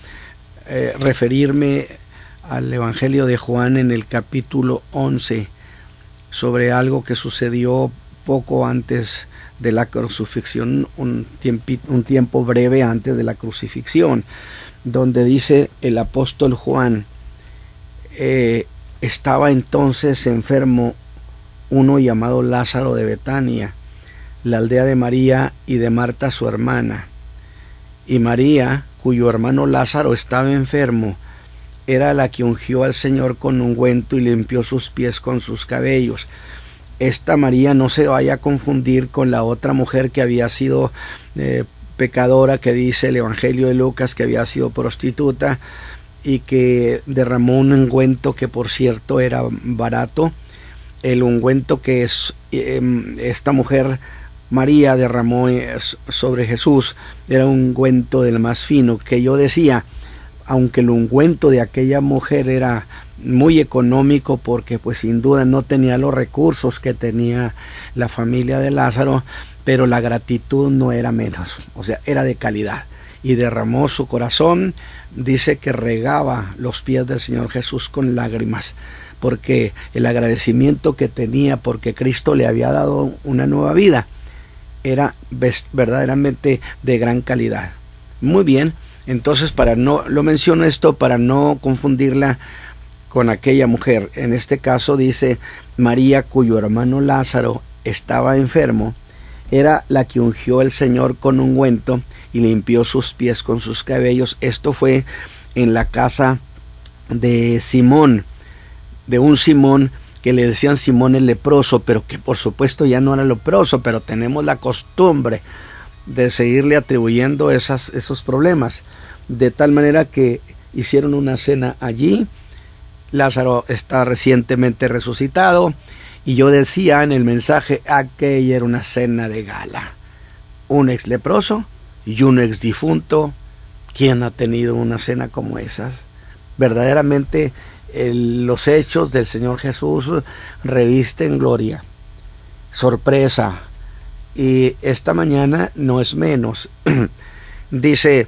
referirme al Evangelio de Juan en el capítulo 11, sobre algo que sucedió poco antes de la crucifixión, un tiempo breve antes de la crucifixión, donde dice el apóstol Juan, estaba entonces enfermo uno llamado Lázaro de Betania, la aldea de María y de Marta su hermana. Y María, cuyo hermano Lázaro estaba enfermo, era la que ungió al Señor con ungüento y limpió sus pies con sus cabellos. Esta María no se vaya a confundir con la otra mujer que había sido pecadora, que dice el Evangelio de Lucas que había sido prostituta y que derramó un ungüento que por cierto era barato. El ungüento que esta mujer María derramó sobre Jesús era un ungüento del más fino, que yo decía, aunque el ungüento de aquella mujer era muy económico, porque pues sin duda no tenía los recursos que tenía la familia de Lázaro, pero la gratitud no era menos, o sea, era de calidad, y derramó su corazón. Dice que regaba los pies del Señor Jesús con lágrimas, porque el agradecimiento que tenía porque Cristo le había dado una nueva vida era verdaderamente de gran calidad. Muy bien, Entonces, lo menciono esto para no confundirla con aquella mujer. En este caso dice María, cuyo hermano Lázaro estaba enfermo, era la que ungió el Señor con ungüento y limpió sus pies con sus cabellos. Esto fue en la casa de Simón, de un Simón que le decían Simón el leproso, pero que por supuesto ya no era leproso, pero tenemos la costumbre de seguirle atribuyendo esos problemas, de tal manera que hicieron una cena allí. Lázaro está recientemente resucitado, y yo decía en el mensaje, aquella era una cena de gala, un ex leproso y un ex difunto. ¿Quién ha tenido una cena como esas? Verdaderamente los hechos del Señor Jesús revisten gloria, sorpresa, y esta mañana no es menos. Dice,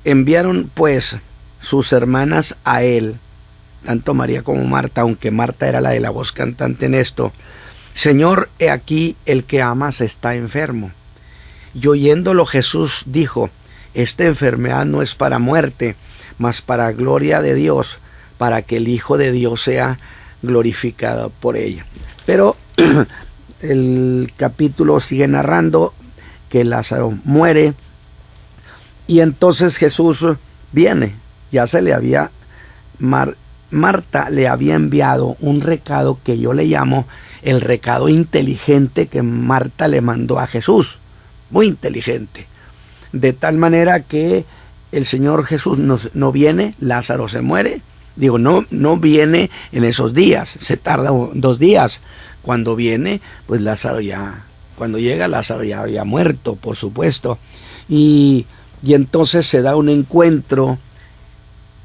enviaron pues sus hermanas a él, tanto María como Marta, aunque Marta era la de la voz cantante en esto: Señor, he aquí el que amas está enfermo. Y oyéndolo Jesús dijo, esta enfermedad no es para muerte, mas para gloria de Dios, para que el Hijo de Dios sea glorificado por ella. Pero el capítulo sigue narrando que Lázaro muere, y entonces Jesús viene. Ya se le había, Marta le había enviado un recado que yo le llamo el recado inteligente que Marta le mandó a Jesús, muy inteligente, de tal manera que el Señor Jesús no viene, Lázaro se muere. Digo, no viene en esos días, se tarda 2 días. Cuando viene, pues cuando llega Lázaro ya había muerto, por supuesto. Y entonces se da un encuentro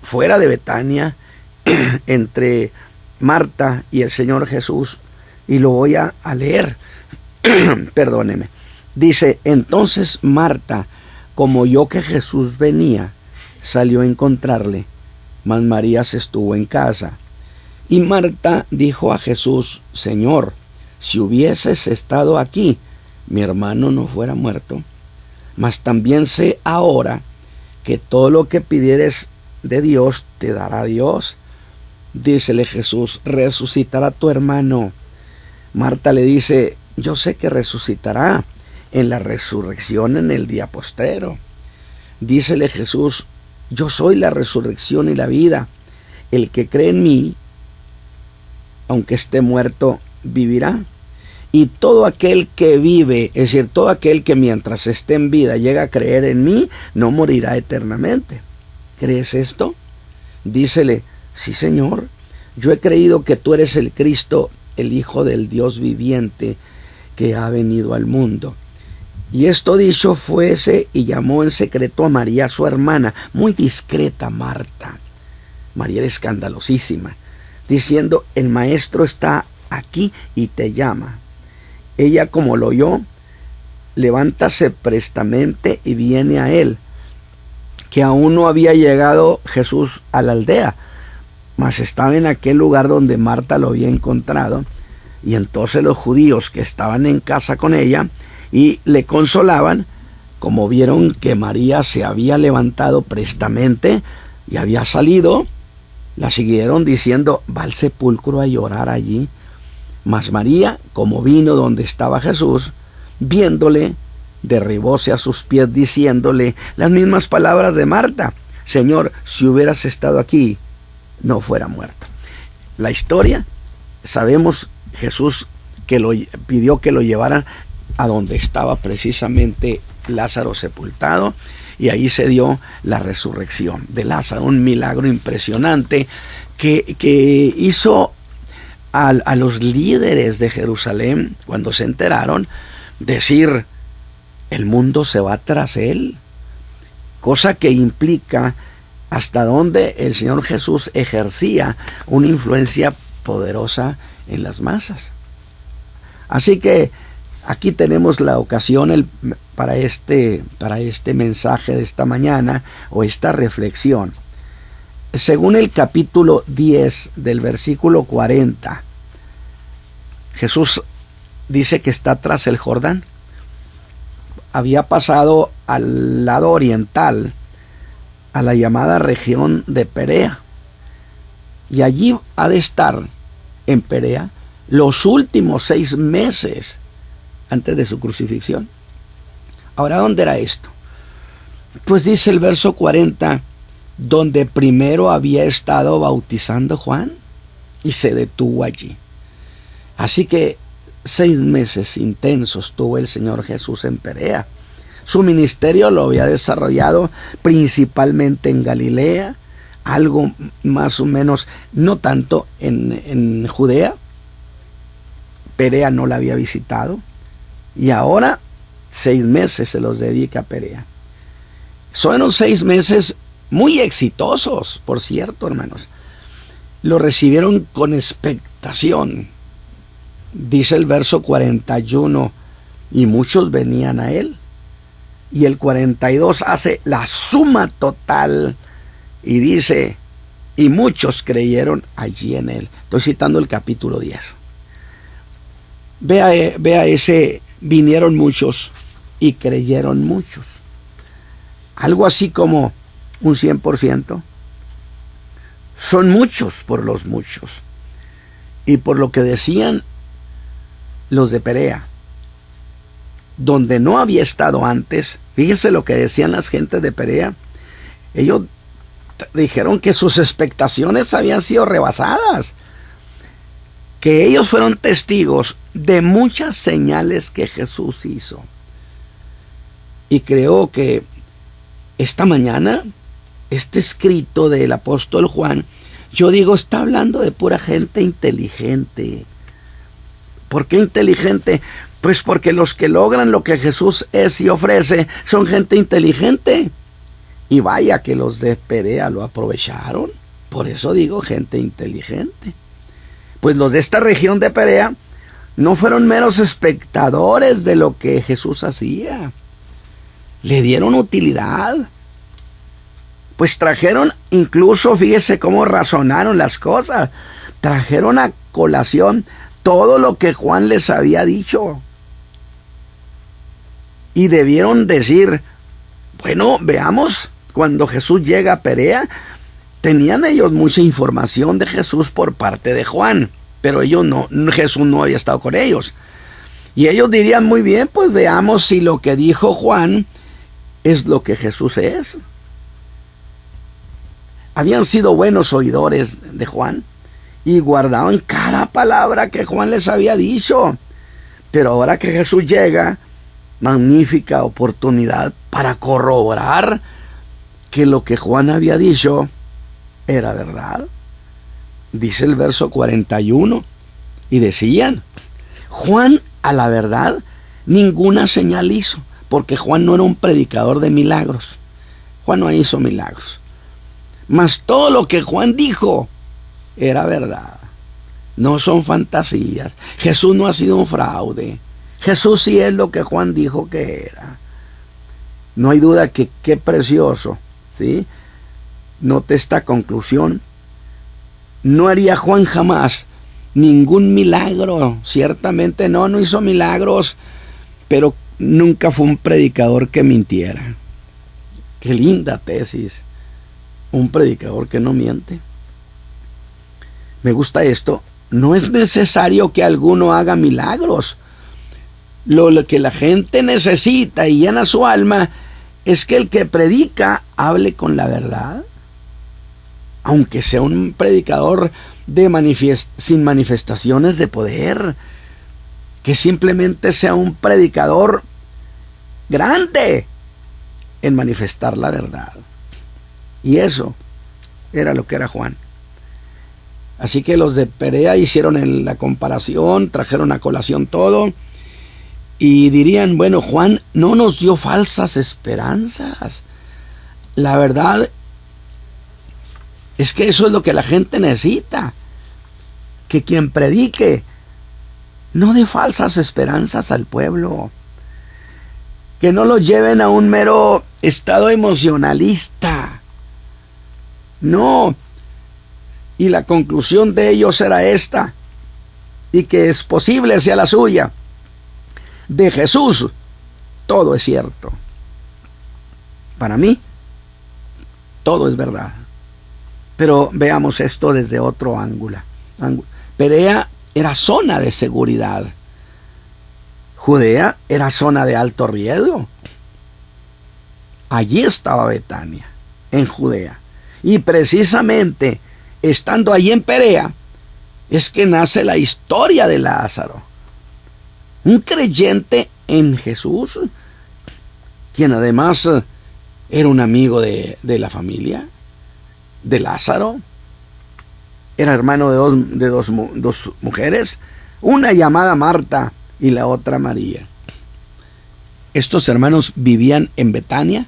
fuera de Betania entre Marta y el Señor Jesús, y lo voy a leer. Perdóneme. Dice, entonces Marta, como oyó que Jesús venía, salió a encontrarle, mas María se estuvo en casa. Y Marta dijo a Jesús, Señor, si hubieses estado aquí, mi hermano no fuera muerto. Mas también sé ahora que todo lo que pidieres de Dios te dará Dios. Dícele Jesús, resucitará tu hermano. Marta le dice, yo sé que resucitará en la resurrección en el día postrero. Dícele Jesús, yo soy la resurrección y la vida. El que cree en mí, aunque esté muerto, vivirá. Y todo aquel que vive, es decir, todo aquel que mientras esté en vida llega a creer en mí, no morirá eternamente. ¿Crees esto? Dícele, sí, Señor, yo he creído que tú eres el Cristo, el Hijo del Dios viviente, que ha venido al mundo. Y esto dicho fuese, y llamó en secreto a María su hermana, muy discreta Marta. María era escandalosísima, diciendo, el maestro está aquí y te llama. Ella, como lo oyó, levántase prestamente y viene a él, que aún no había llegado Jesús a la aldea, mas estaba en aquel lugar donde Marta lo había encontrado. Y entonces los judíos que estaban en casa con ella y le consolaban, como vieron que María se había levantado prestamente y había salido, la siguieron diciendo, va al sepulcro a llorar allí. Mas María, como vino donde estaba Jesús, viéndole, derribóse a sus pies diciéndole las mismas palabras de Marta, Señor, si hubieras estado aquí, no fuera muerto. La historia, sabemos Jesús que pidió que lo llevaran a donde estaba precisamente Lázaro sepultado, y ahí se dio la resurrección de Lázaro, un milagro impresionante que hizo a los líderes de Jerusalén, cuando se enteraron, decir, el mundo se va tras él, cosa que implica hasta dónde el Señor Jesús ejercía una influencia poderosa en las masas. Así que aquí tenemos la ocasión para este mensaje de esta mañana, o esta reflexión. Según el capítulo 10 del versículo 40, Jesús dice que está tras el Jordán. Había pasado al lado oriental, a la llamada región de Perea. Y allí ha de estar en Perea los últimos 6 meses antes de su crucifixión. Ahora, ¿dónde era esto? Pues dice el verso 40, donde primero había estado bautizando Juan, y se detuvo allí. Así que 6 meses intensos tuvo el Señor Jesús en Perea. Su ministerio lo había desarrollado principalmente en Galilea, algo más o menos, no tanto en Judea. Perea no la había visitado, y ahora 6 meses se los dedica a Perea. Son 6 meses muy exitosos, por cierto, hermanos. Lo recibieron con expectación. Dice el verso 41, y muchos venían a él. Y el 42 hace la suma total y dice, y muchos creyeron allí en él. Estoy citando el capítulo 10. Vea ese, vinieron muchos y creyeron muchos. Algo así como un 100%. Son muchos por los muchos. Y por lo que decían los de Perea, donde no había estado antes, fíjese lo que decían las gentes de Perea. Ellos dijeron que sus expectaciones habían sido rebasadas, que ellos fueron testigos de muchas señales que Jesús hizo. Y creo que esta mañana este escrito del apóstol Juan, yo digo, está hablando de pura gente inteligente. ¿Por qué inteligente? Pues porque los que logran lo que Jesús es y ofrece son gente inteligente. Y vaya que los de Perea lo aprovecharon. Por eso digo gente inteligente. Pues los de esta región de Perea no fueron meros espectadores de lo que Jesús hacía. Le dieron utilidad. Pues trajeron, incluso fíjese cómo razonaron las cosas. Trajeron a colación todo lo que Juan les había dicho. Y debieron decir, bueno, veamos, cuando Jesús llega a Perea, tenían ellos mucha información de Jesús por parte de Juan, pero ellos no, Jesús no había estado con ellos. Y ellos dirían, muy bien, pues veamos si lo que dijo Juan es lo que Jesús es. Habían sido buenos oidores de Juan y guardaban cada palabra que Juan les había dicho. Pero ahora que Jesús llega, magnífica oportunidad para corroborar que lo que Juan había dicho era verdad. Dice el verso 41, y decían, Juan a la verdad ninguna señal hizo, porque Juan no era un predicador de milagros. Juan no hizo milagros. Mas todo lo que Juan dijo era verdad. No son fantasías. Jesús no ha sido un fraude. Jesús sí es lo que Juan dijo que era. No hay duda que qué precioso, ¿sí? Note esta conclusión. No haría Juan jamás ningún milagro. Ciertamente no hizo milagros, pero nunca fue un predicador que mintiera. Qué linda tesis. Un predicador que no miente. Me gusta esto. No es necesario que alguno haga milagros. Lo que la gente necesita y llena su alma es que el que predica hable con la verdad. Aunque sea un predicador sin manifestaciones de poder. Que simplemente sea un predicador grande en manifestar la verdad. Y eso era lo que era Juan. Así que los de Perea hicieron la comparación, trajeron a colación todo y dirían, bueno, Juan no nos dio falsas esperanzas. La verdad es que eso es lo que la gente necesita. Que quien predique no dé falsas esperanzas al pueblo. Que no lo lleven a un mero estado emocionalista. No, y la conclusión de ellos era esta, y que es posible sea la suya. De Jesús, todo es cierto. Para mí, todo es verdad. Pero veamos esto desde otro ángulo. Perea era zona de seguridad. Judea era zona de alto riesgo. Allí estaba Betania, en Judea. Y precisamente estando allí en Perea es que nace la historia de Lázaro. Un creyente en Jesús, quien además era un amigo de la familia de Lázaro. Era hermano de dos mujeres, una llamada Marta y la otra María. Estos hermanos vivían en Betania,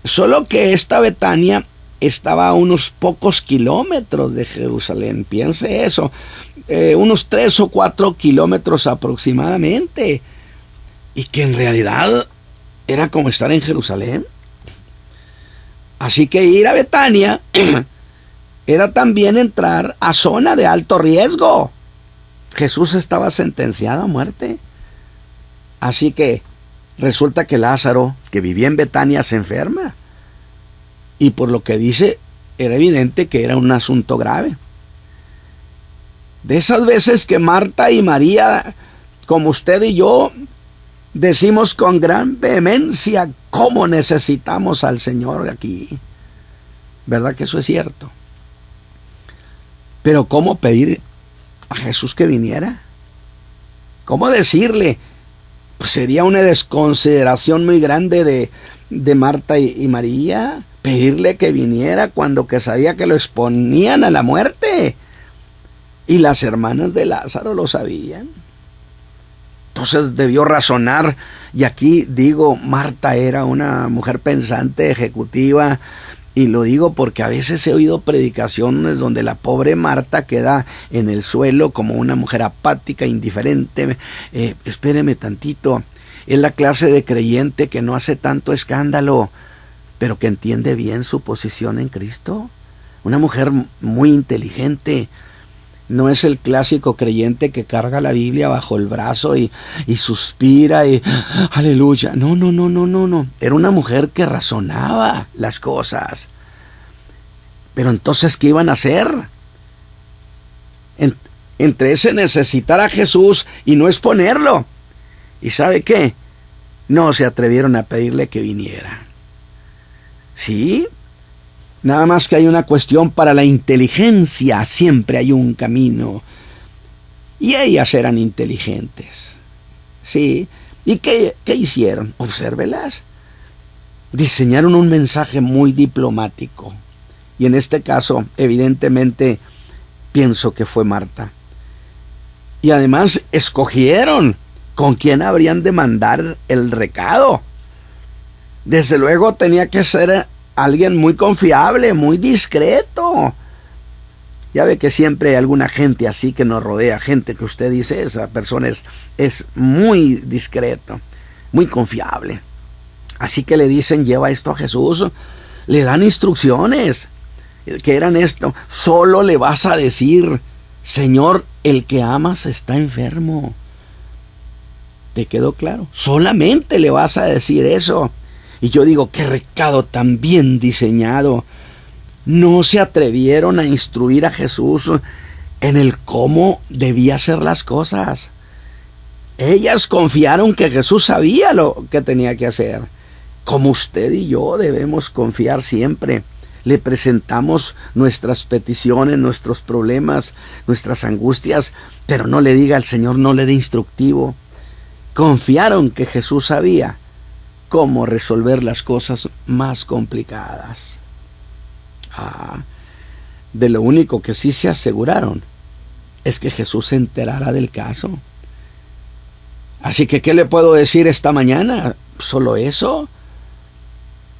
solo que esta Betania estaba a unos pocos kilómetros de Jerusalén. Piense eso, unos 3 o 4 kilómetros aproximadamente, y que en realidad era como estar en Jerusalén. Así que ir a Betania era también entrar a zona de alto riesgo. Jesús estaba sentenciado a muerte. Así que resulta que Lázaro, que vivía en Betania, se enferma. Y por lo que dice, era evidente que era un asunto grave. De esas veces que Marta y María, como usted y yo, decimos con gran vehemencia cómo necesitamos al Señor aquí. ¿Verdad que eso es cierto? Pero ¿cómo pedir a Jesús que viniera? ¿Cómo decirle? Pues sería una desconsideración muy grande de Marta y María, pedirle que viniera cuando que sabía que lo exponían a la muerte. Y las hermanas de Lázaro lo sabían. Entonces debió razonar, y aquí digo, Marta era una mujer pensante, ejecutiva, y lo digo porque a veces he oído predicaciones donde la pobre Marta queda en el suelo como una mujer apática, indiferente. Espéreme tantito, es la clase de creyente que no hace tanto escándalo, pero que entiende bien su posición en Cristo. Una mujer muy inteligente. No es el clásico creyente que carga la Biblia bajo el brazo y suspira y aleluya. No. Era una mujer que razonaba las cosas. Pero entonces, ¿qué iban a hacer? Entre ese necesitar a Jesús y no exponerlo. ¿Y sabe qué? No se atrevieron a pedirle que viniera. ¿Sí? Nada más que hay una cuestión para la inteligencia, siempre hay un camino. Y ellas eran inteligentes. ¿Sí? ¿Y qué hicieron? Obsérvelas. Diseñaron un mensaje muy diplomático. Y en este caso, evidentemente, pienso que fue Marta. Y además escogieron con quién habrían de mandar el recado. Desde luego tenía que ser alguien muy confiable, muy discreto. Ya ve que siempre hay alguna gente así que nos rodea, gente que usted dice, esa persona es muy discreto, muy confiable. Así que le dicen, lleva esto a Jesús. Le dan instrucciones, que eran esto: solo le vas a decir, Señor, el que amas está enfermo. ¿Te quedó claro? Solamente le vas a decir eso. Y yo digo, qué recado tan bien diseñado. No se atrevieron a instruir a Jesús en el cómo debía hacer las cosas. Ellas confiaron que Jesús sabía lo que tenía que hacer. Como usted y yo debemos confiar siempre. Le presentamos nuestras peticiones, nuestros problemas, nuestras angustias, pero no le diga al Señor, no le dé instructivo. Confiaron que Jesús sabía cómo resolver las cosas más complicadas. De lo único que sí se aseguraron es que Jesús se enterara del caso. Así que, ¿qué le puedo decir esta mañana? ¿Solo eso?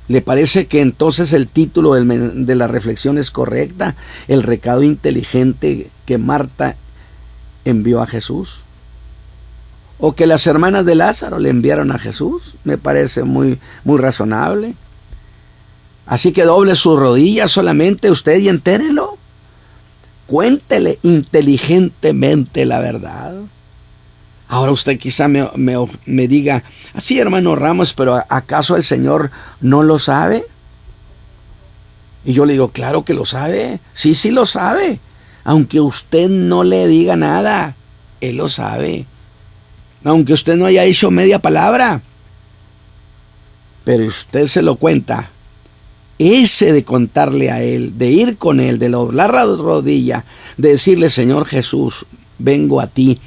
¿Le parece que entonces el título de la reflexión es correcta? El recado inteligente que Marta envió a Jesús. O que las hermanas de Lázaro le enviaron a Jesús. Me parece muy razonable. Así que doble sus rodillas solamente usted y entérelo. Cuéntele inteligentemente la verdad. Ahora usted quizá me diga, así hermano Ramos, pero ¿acaso el Señor no lo sabe? Y yo le digo, claro que lo sabe. Sí, sí lo sabe. Aunque usted no le diga nada, Él lo sabe. Aunque usted no haya hecho media palabra, pero usted se lo cuenta. Ese de contarle a Él, de ir con Él, de doblar la rodilla, de decirle, Señor Jesús, vengo a ti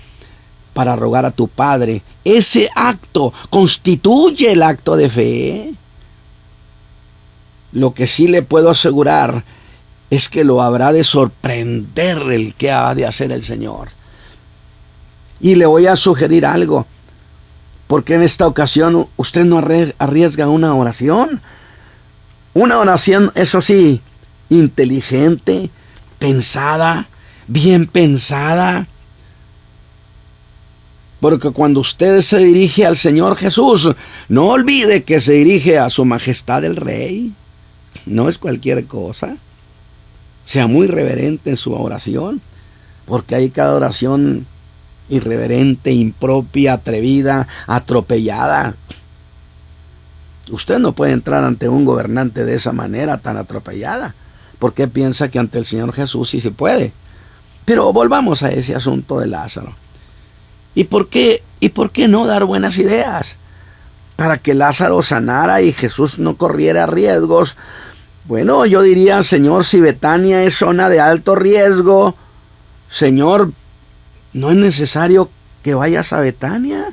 para rogar a tu Padre. Ese acto constituye el acto de fe. Lo que sí le puedo asegurar es que lo habrá de sorprender el que ha de hacer el Señor. Y le voy a sugerir algo, porque en esta ocasión usted no arriesga una oración. Una oración, eso sí, inteligente, pensada, bien pensada. Porque cuando usted se dirige al Señor Jesús, no olvide que se dirige a su majestad el Rey. No es cualquier cosa. Sea muy reverente en su oración, porque hay cada oración irreverente, impropia, atrevida, atropellada. Usted no puede entrar ante un gobernante de esa manera tan atropellada, porque piensa que ante el Señor Jesús sí se puede. Pero volvamos a ese asunto de Lázaro. ¿Y por qué no dar buenas ideas? Para que Lázaro sanara y Jesús no corriera riesgos. Bueno, yo diría, Señor, si Betania es zona de alto riesgo, Señor, no es necesario que vayas a Betania.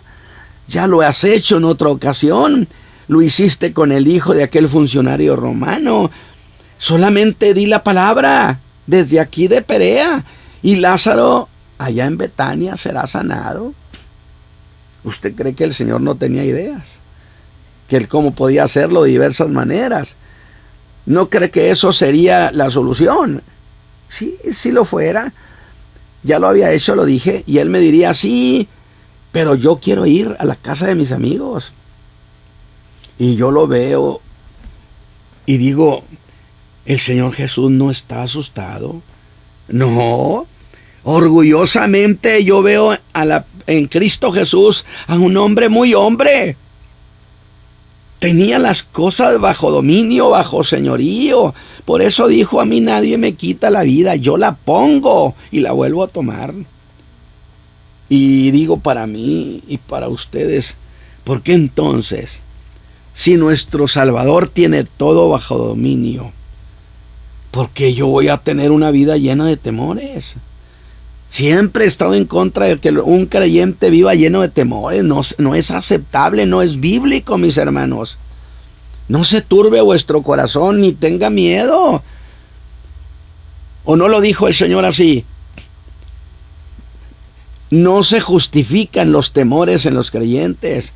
Ya lo has hecho en otra ocasión. Lo hiciste con el hijo de aquel funcionario romano. Solamente di la palabra desde aquí de Perea y Lázaro allá en Betania será sanado. ¿Usted cree que el Señor no tenía ideas? Que Él cómo podía hacerlo de diversas maneras. ¿No cree que eso sería la solución? Sí, si lo fuera. Ya lo había hecho, lo dije. Y Él me diría, sí, pero yo quiero ir a la casa de mis amigos. Y yo lo veo y digo, el Señor Jesús no está asustado. No, orgullosamente yo veo en Cristo Jesús a un hombre muy hombre. Tenía las cosas bajo dominio, bajo señorío. Por eso dijo, a mí nadie me quita la vida, yo la pongo y la vuelvo a tomar. Y digo para mí y para ustedes, ¿por qué entonces, si nuestro Salvador tiene todo bajo dominio, por qué yo voy a tener una vida llena de temores? Siempre he estado en contra de que un creyente viva lleno de temores. No es aceptable, no es bíblico, mis hermanos. No se turbe vuestro corazón ni tenga miedo. ¿O no lo dijo el Señor así? No se justifican los temores en los creyentes.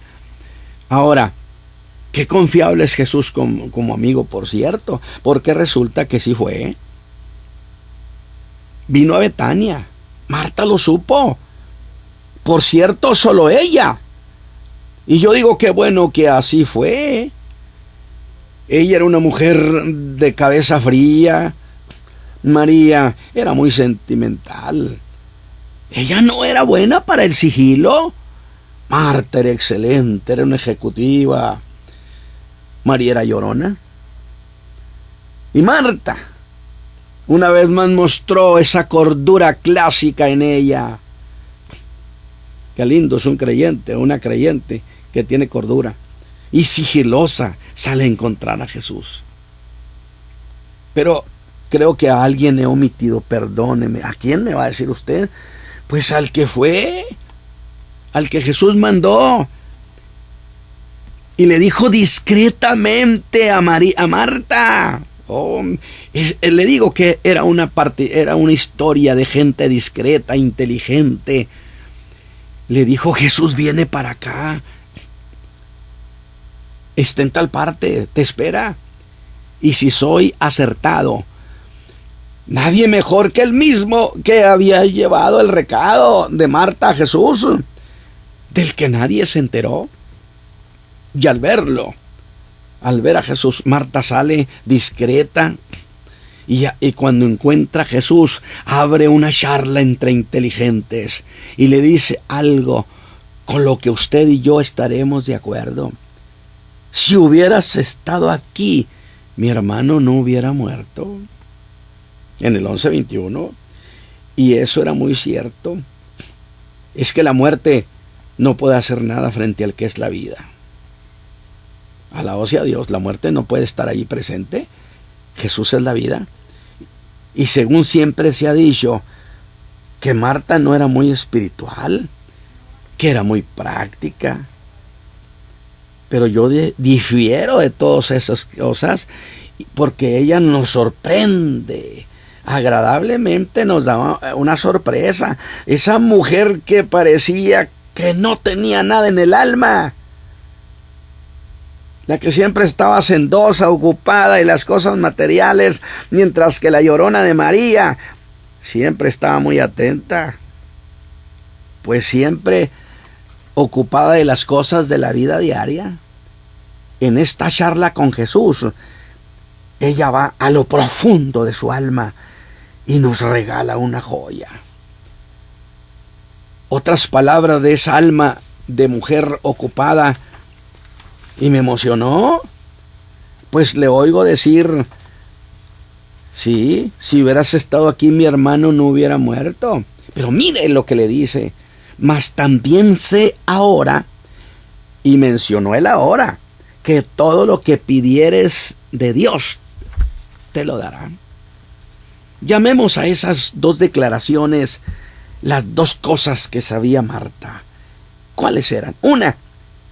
Ahora, qué confiable es Jesús como amigo, por cierto, porque resulta que sí fue. Vino a Betania. Marta lo supo. Por cierto, solo ella. Y yo digo qué bueno que así fue. Ella era una mujer de cabeza fría. María era muy sentimental. Ella no era buena para el sigilo. Marta era excelente, era una ejecutiva. María era llorona. Y Marta una vez más mostró esa cordura clásica en ella. Qué lindo es un creyente, una creyente que tiene cordura y sigilosa sale a encontrar a Jesús. Pero creo que a alguien he omitido, perdóneme. ¿A quién me va a decir usted? Pues al que fue, al que Jesús mandó. Y le dijo discretamente a Marta. Le digo que era una historia de gente discreta, inteligente. Le dijo, Jesús viene para acá. Está en tal parte, te espera. Y si soy acertado, nadie mejor que él mismo que había llevado el recado de Marta a Jesús, del que nadie se enteró. Y al ver a Jesús, Marta sale discreta y cuando encuentra a Jesús, abre una charla entre inteligentes y le dice algo con lo que usted y yo estaremos de acuerdo. Si hubieras estado aquí mi hermano no hubiera muerto. En el 11:21. Y eso era muy cierto. Es que la muerte no puede hacer nada frente al que es la vida. Alabado sea Dios, la muerte no puede estar ahí presente. Jesús es la vida. Y según siempre se ha dicho, que Marta no era muy espiritual, que era muy práctica. Pero yo difiero de todas esas cosas, porque ella nos sorprende. Agradablemente nos da una sorpresa. Esa mujer que parecía que no tenía nada en el alma, la que siempre estaba hacendosa, ocupada en las cosas materiales, mientras que la llorona de María siempre estaba muy atenta, pues siempre ocupada de las cosas de la vida diaria. En esta charla con Jesús, ella va a lo profundo de su alma y nos regala una joya. Otras palabras de esa alma de mujer ocupada, y me emocionó, pues le oigo decir, sí, si hubieras estado aquí mi hermano no hubiera muerto. Pero mire lo que le dice, mas también sé ahora, y mencionó el ahora, que todo lo que pidieres de Dios te lo dará. Llamemos a esas dos declaraciones las dos cosas que sabía Marta. ¿Cuáles eran? Una,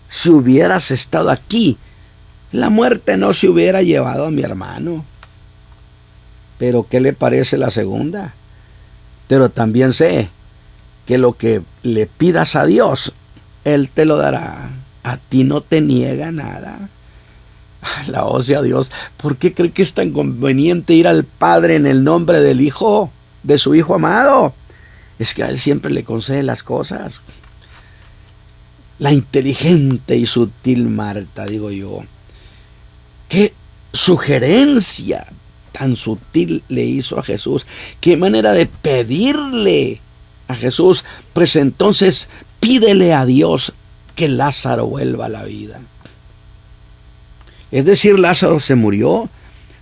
si hubieras estado aquí, la muerte no se hubiera llevado a mi hermano. Pero ¿qué le parece la segunda? Pero también sé que lo que le pidas a Dios, Él te lo dará. A ti no te niega nada. Alabado sea Dios. ¿Por qué cree que es tan conveniente ir al Padre en el nombre del Hijo, de su Hijo amado? Es que a Él siempre le concede las cosas. La inteligente y sutil Marta, digo yo. Qué sugerencia tan sutil le hizo a Jesús. Qué manera de pedirle a Jesús. Pues entonces pídele a Dios que Lázaro vuelva a la vida. Es decir, Lázaro se murió.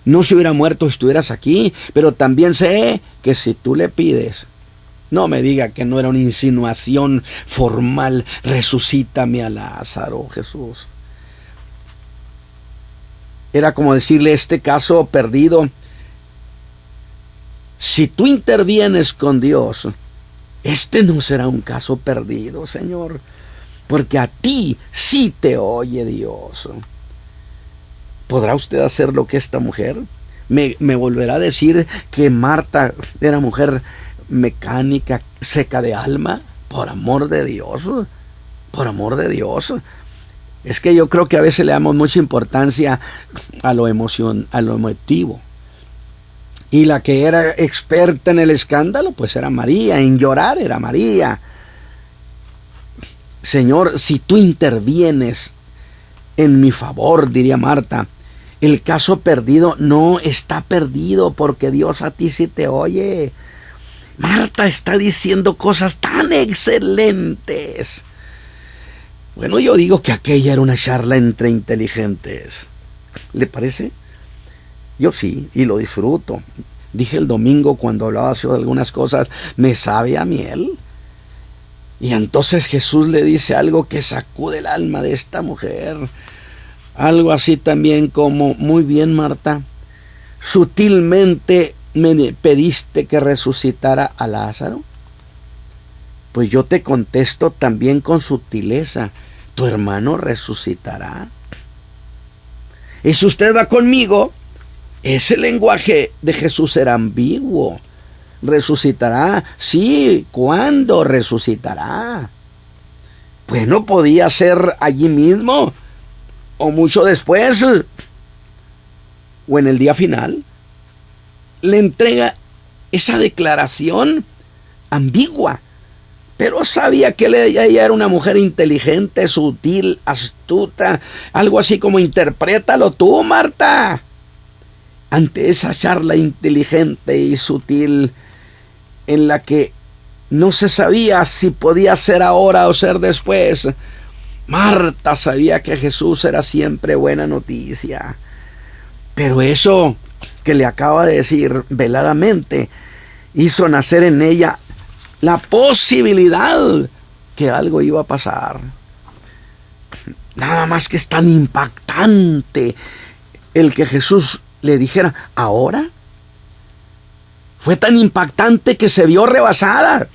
No se hubiera muerto si estuvieras aquí. Pero también sé que si tú le pides, no me diga que no era una insinuación formal, resucítame a Lázaro, Jesús. Era como decirle, este caso perdido, si tú intervienes con Dios, este no será un caso perdido, Señor, porque a ti sí te oye Dios. ¿Podrá usted hacer lo que esta mujer? Me volverá a decir que Marta era mujer mecánica, seca de alma. Por amor de Dios, por amor de Dios. Es que yo creo que a veces le damos mucha importancia a lo emotivo. Y la que era experta en el escándalo, pues era María. En llorar era María. Señor, si tú intervienes en mi favor, diría Marta, el caso perdido no está perdido, porque Dios a ti sí te oye. Marta está diciendo cosas tan excelentes. Bueno, yo digo que aquella era una charla entre inteligentes. ¿Le parece? Yo sí, y lo disfruto. Dije el domingo cuando hablaba sobre algunas cosas, me sabe a miel. Y entonces Jesús le dice algo que sacude el alma de esta mujer. Algo así también como, muy bien Marta, sutilmente me pediste que resucitara a Lázaro. Pues yo te contesto también con sutileza, tu hermano resucitará. Y si usted va conmigo, ese lenguaje de Jesús era ambiguo. Resucitará, sí, ¿cuándo resucitará? Pues no podía ser allí mismo, o mucho después, o en el día final. Le entrega esa declaración ambigua, pero sabía que ella era una mujer inteligente, sutil, astuta, algo así como interprétalo tú, Marta. Ante esa charla inteligente y sutil en la que no se sabía si podía ser ahora o ser después, Marta sabía que Jesús era siempre buena noticia. Pero eso que le acaba de decir veladamente hizo nacer en ella la posibilidad que algo iba a pasar. Nada más que es tan impactante el que Jesús le dijera, ¿ahora? Fue tan impactante que se vio rebasada.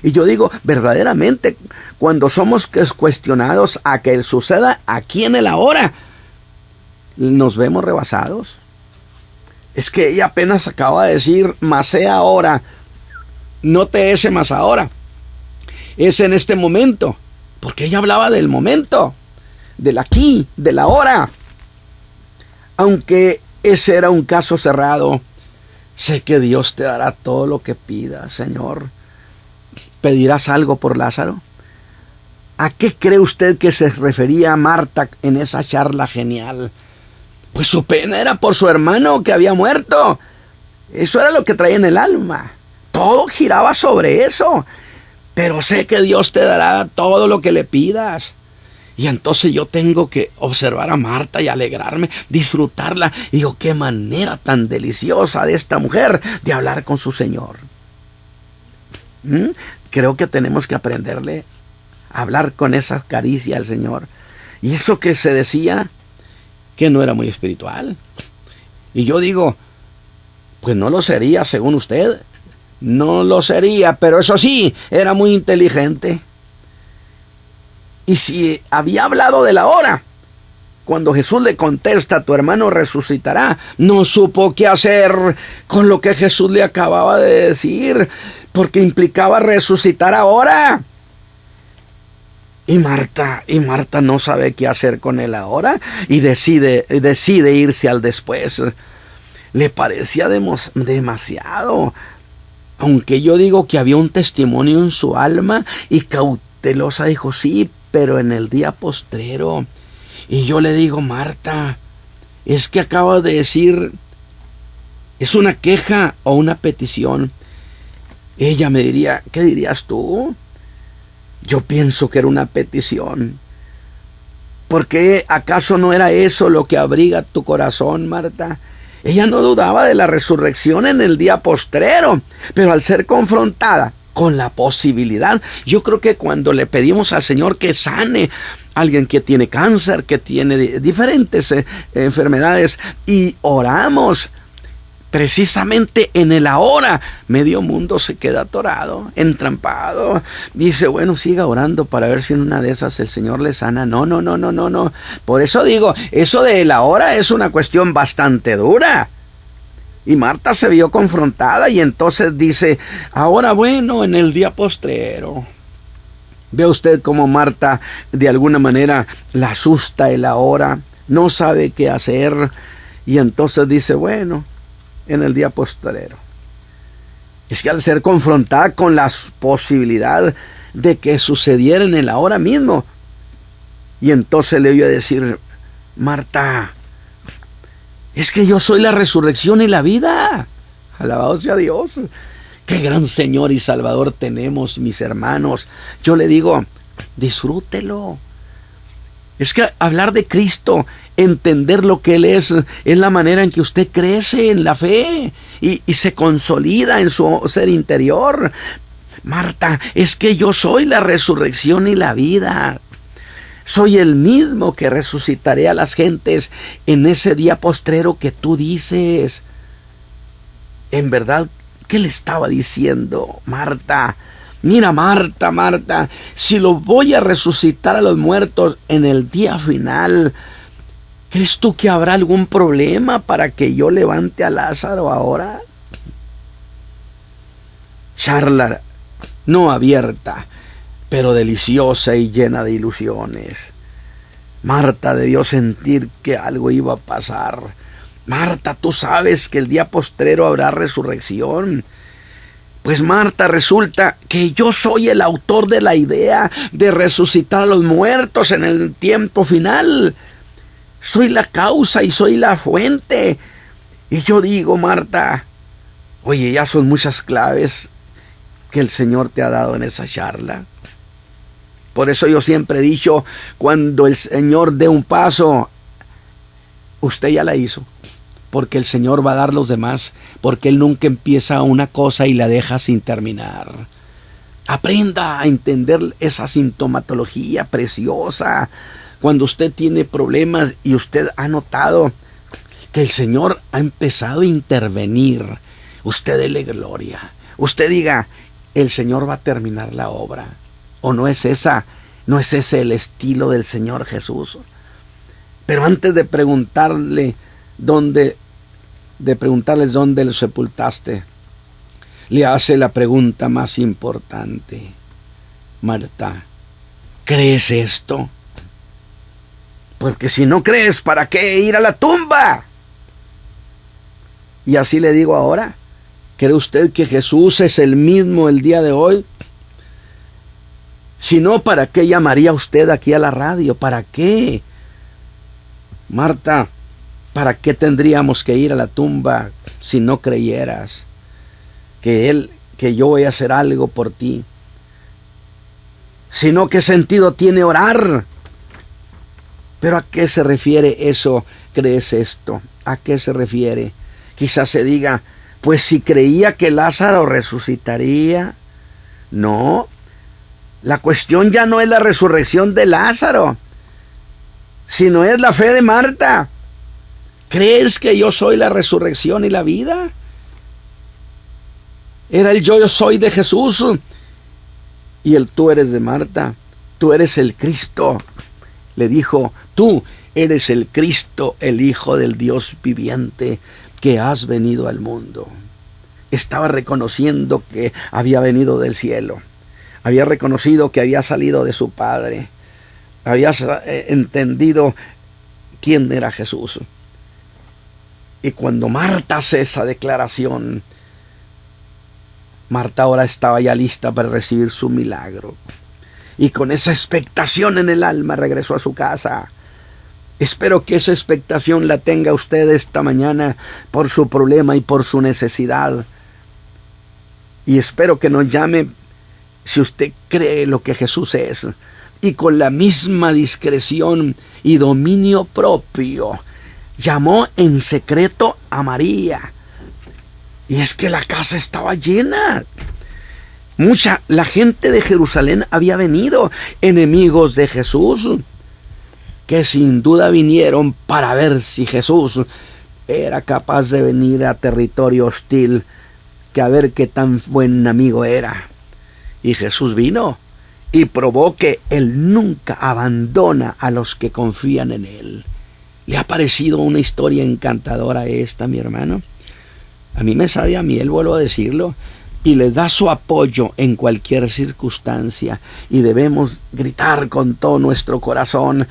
Y yo digo, verdaderamente, cuando somos cuestionados a que suceda aquí en el ahora, nos vemos rebasados. Es que ella apenas acaba de decir, mas sea ahora. No te ese más ahora. Es en este momento. Porque ella hablaba del momento, del aquí, del ahora. Aunque ese era un caso cerrado, sé que Dios te dará todo lo que pidas, Señor. ¿Pedirás algo por Lázaro? ¿A qué cree usted que se refería Marta en esa charla genial? Pues su pena era por su hermano que había muerto. Eso era lo que traía en el alma. Todo giraba sobre eso. Pero sé que Dios te dará todo lo que le pidas. Y entonces yo tengo que observar a Marta y alegrarme, disfrutarla. Y digo, qué manera tan deliciosa de esta mujer de hablar con su Señor. Creo que tenemos que aprenderle a hablar con esa caricia al Señor. Y eso que se decía que no era muy espiritual. Y yo digo, pues no lo sería según usted. No lo sería, pero eso sí, era muy inteligente. Y si había hablado de la hora, cuando Jesús le contesta, tu hermano resucitará, no supo qué hacer con lo que Jesús le acababa de decir, porque implicaba resucitar ahora. Y Marta no sabe qué hacer con él ahora y decide irse al después. Le parecía demasiado. Aunque yo digo que había un testimonio en su alma y cautelosa dijo, sí, pero en el día postrero. Y yo le digo, Marta, es que acaba de decir, ¿es una queja o una petición? Ella me diría, ¿qué dirías tú? Yo pienso que era una petición. ¿Por qué acaso no era eso lo que abriga tu corazón, Marta? Ella no dudaba de la resurrección en el día postrero, pero al ser confrontada con la posibilidad, yo creo que cuando le pedimos al Señor que sane a alguien que tiene cáncer, que tiene diferentes enfermedades, y oramos, precisamente en el ahora, medio mundo se queda atorado, entrampado. Dice, bueno, siga orando para ver si en una de esas el Señor le sana. No. Por eso digo, eso de la hora es una cuestión bastante dura. Y Marta se vio confrontada y entonces dice, ahora bueno, en el día postrero. Ve usted cómo Marta de alguna manera la asusta el ahora, no sabe qué hacer. Y entonces dice, bueno, en el día postrero. Es que al ser confrontada con la posibilidad de que sucediera en el ahora mismo, y entonces le oye decir, Marta, es que yo soy la resurrección y la vida. Alabado sea Dios. Qué gran Señor y Salvador tenemos, mis hermanos. Yo le digo, disfrútelo. Es que hablar de Cristo, entender lo que Él es la manera en que usted crece en la fe y se consolida en su ser interior. Marta, es que yo soy la resurrección y la vida. Soy el mismo que resucitaré a las gentes en ese día postrero que tú dices. En verdad, ¿qué le estaba diciendo Marta? Mira, Marta, si lo voy a resucitar a los muertos en el día final, ¿crees tú que habrá algún problema para que yo levante a Lázaro ahora? Charla no abierta, pero deliciosa y llena de ilusiones. Marta debió sentir que algo iba a pasar. Marta, tú sabes que el día postrero habrá resurrección. Pues Marta, resulta que yo soy el autor de la idea de resucitar a los muertos en el tiempo final. Soy la causa y soy la fuente. Y yo digo, Marta, oye, ya son muchas claves que el Señor te ha dado en esa charla. Por eso yo siempre he dicho, cuando el Señor dé un paso, usted ya la hizo. porque el Señor va a dar los demás, porque Él nunca empieza una cosa y la deja sin terminar. Aprenda a entender esa sintomatología preciosa. Cuando usted tiene problemas y usted ha notado que el Señor ha empezado a intervenir, usted dele gloria. Usted diga, el Señor va a terminar la obra. ¿O no es ese el estilo del Señor Jesús? Pero antes de preguntarles dónde lo sepultaste, le hace la pregunta más importante. Marta, ¿crees esto? Porque si no crees, ¿para qué ir a la tumba? Y así le digo ahora, ¿cree usted que Jesús es el mismo el día de hoy? Si no, ¿para qué llamaría usted aquí a la radio? ¿Para qué? Marta, ¿para qué tendríamos que ir a la tumba si no creyeras que yo voy a hacer algo por ti? Sino, ¿qué sentido tiene orar? Pero ¿a qué se refiere eso? ¿Crees esto? ¿A qué se refiere? Quizás se diga, pues si creía que Lázaro resucitaría. No, la cuestión ya no es la resurrección de Lázaro, sino es la fe de Marta. ¿Crees que yo soy la resurrección y la vida? Era el yo soy de Jesús. Y el tú eres de Marta. Tú eres el Cristo. Le dijo, tú eres el Cristo, el Hijo del Dios viviente, que has venido al mundo. Estaba reconociendo que había venido del cielo. Había reconocido que había salido de su Padre. Había entendido quién era Jesús. Y cuando Marta hace esa declaración, Marta ahora estaba ya lista para recibir su milagro. Y con esa expectación en el alma regresó a su casa. Espero que esa expectación la tenga usted esta mañana por su problema y por su necesidad. Y espero que nos llame si usted cree lo que Jesús es. Y con la misma discreción y dominio propio, llamó en secreto a María. Y es que la casa estaba llena. La gente de Jerusalén había venido, enemigos de Jesús, que sin duda vinieron para ver si Jesús era capaz de venir a territorio hostil, que a ver qué tan buen amigo era. Y Jesús vino y probó que Él nunca abandona a los que confían en Él. ¿Le ha parecido una historia encantadora esta, mi hermano? A mí me sabe a miel, vuelvo a decirlo, y le da su apoyo en cualquier circunstancia. Y debemos gritar con todo nuestro corazón,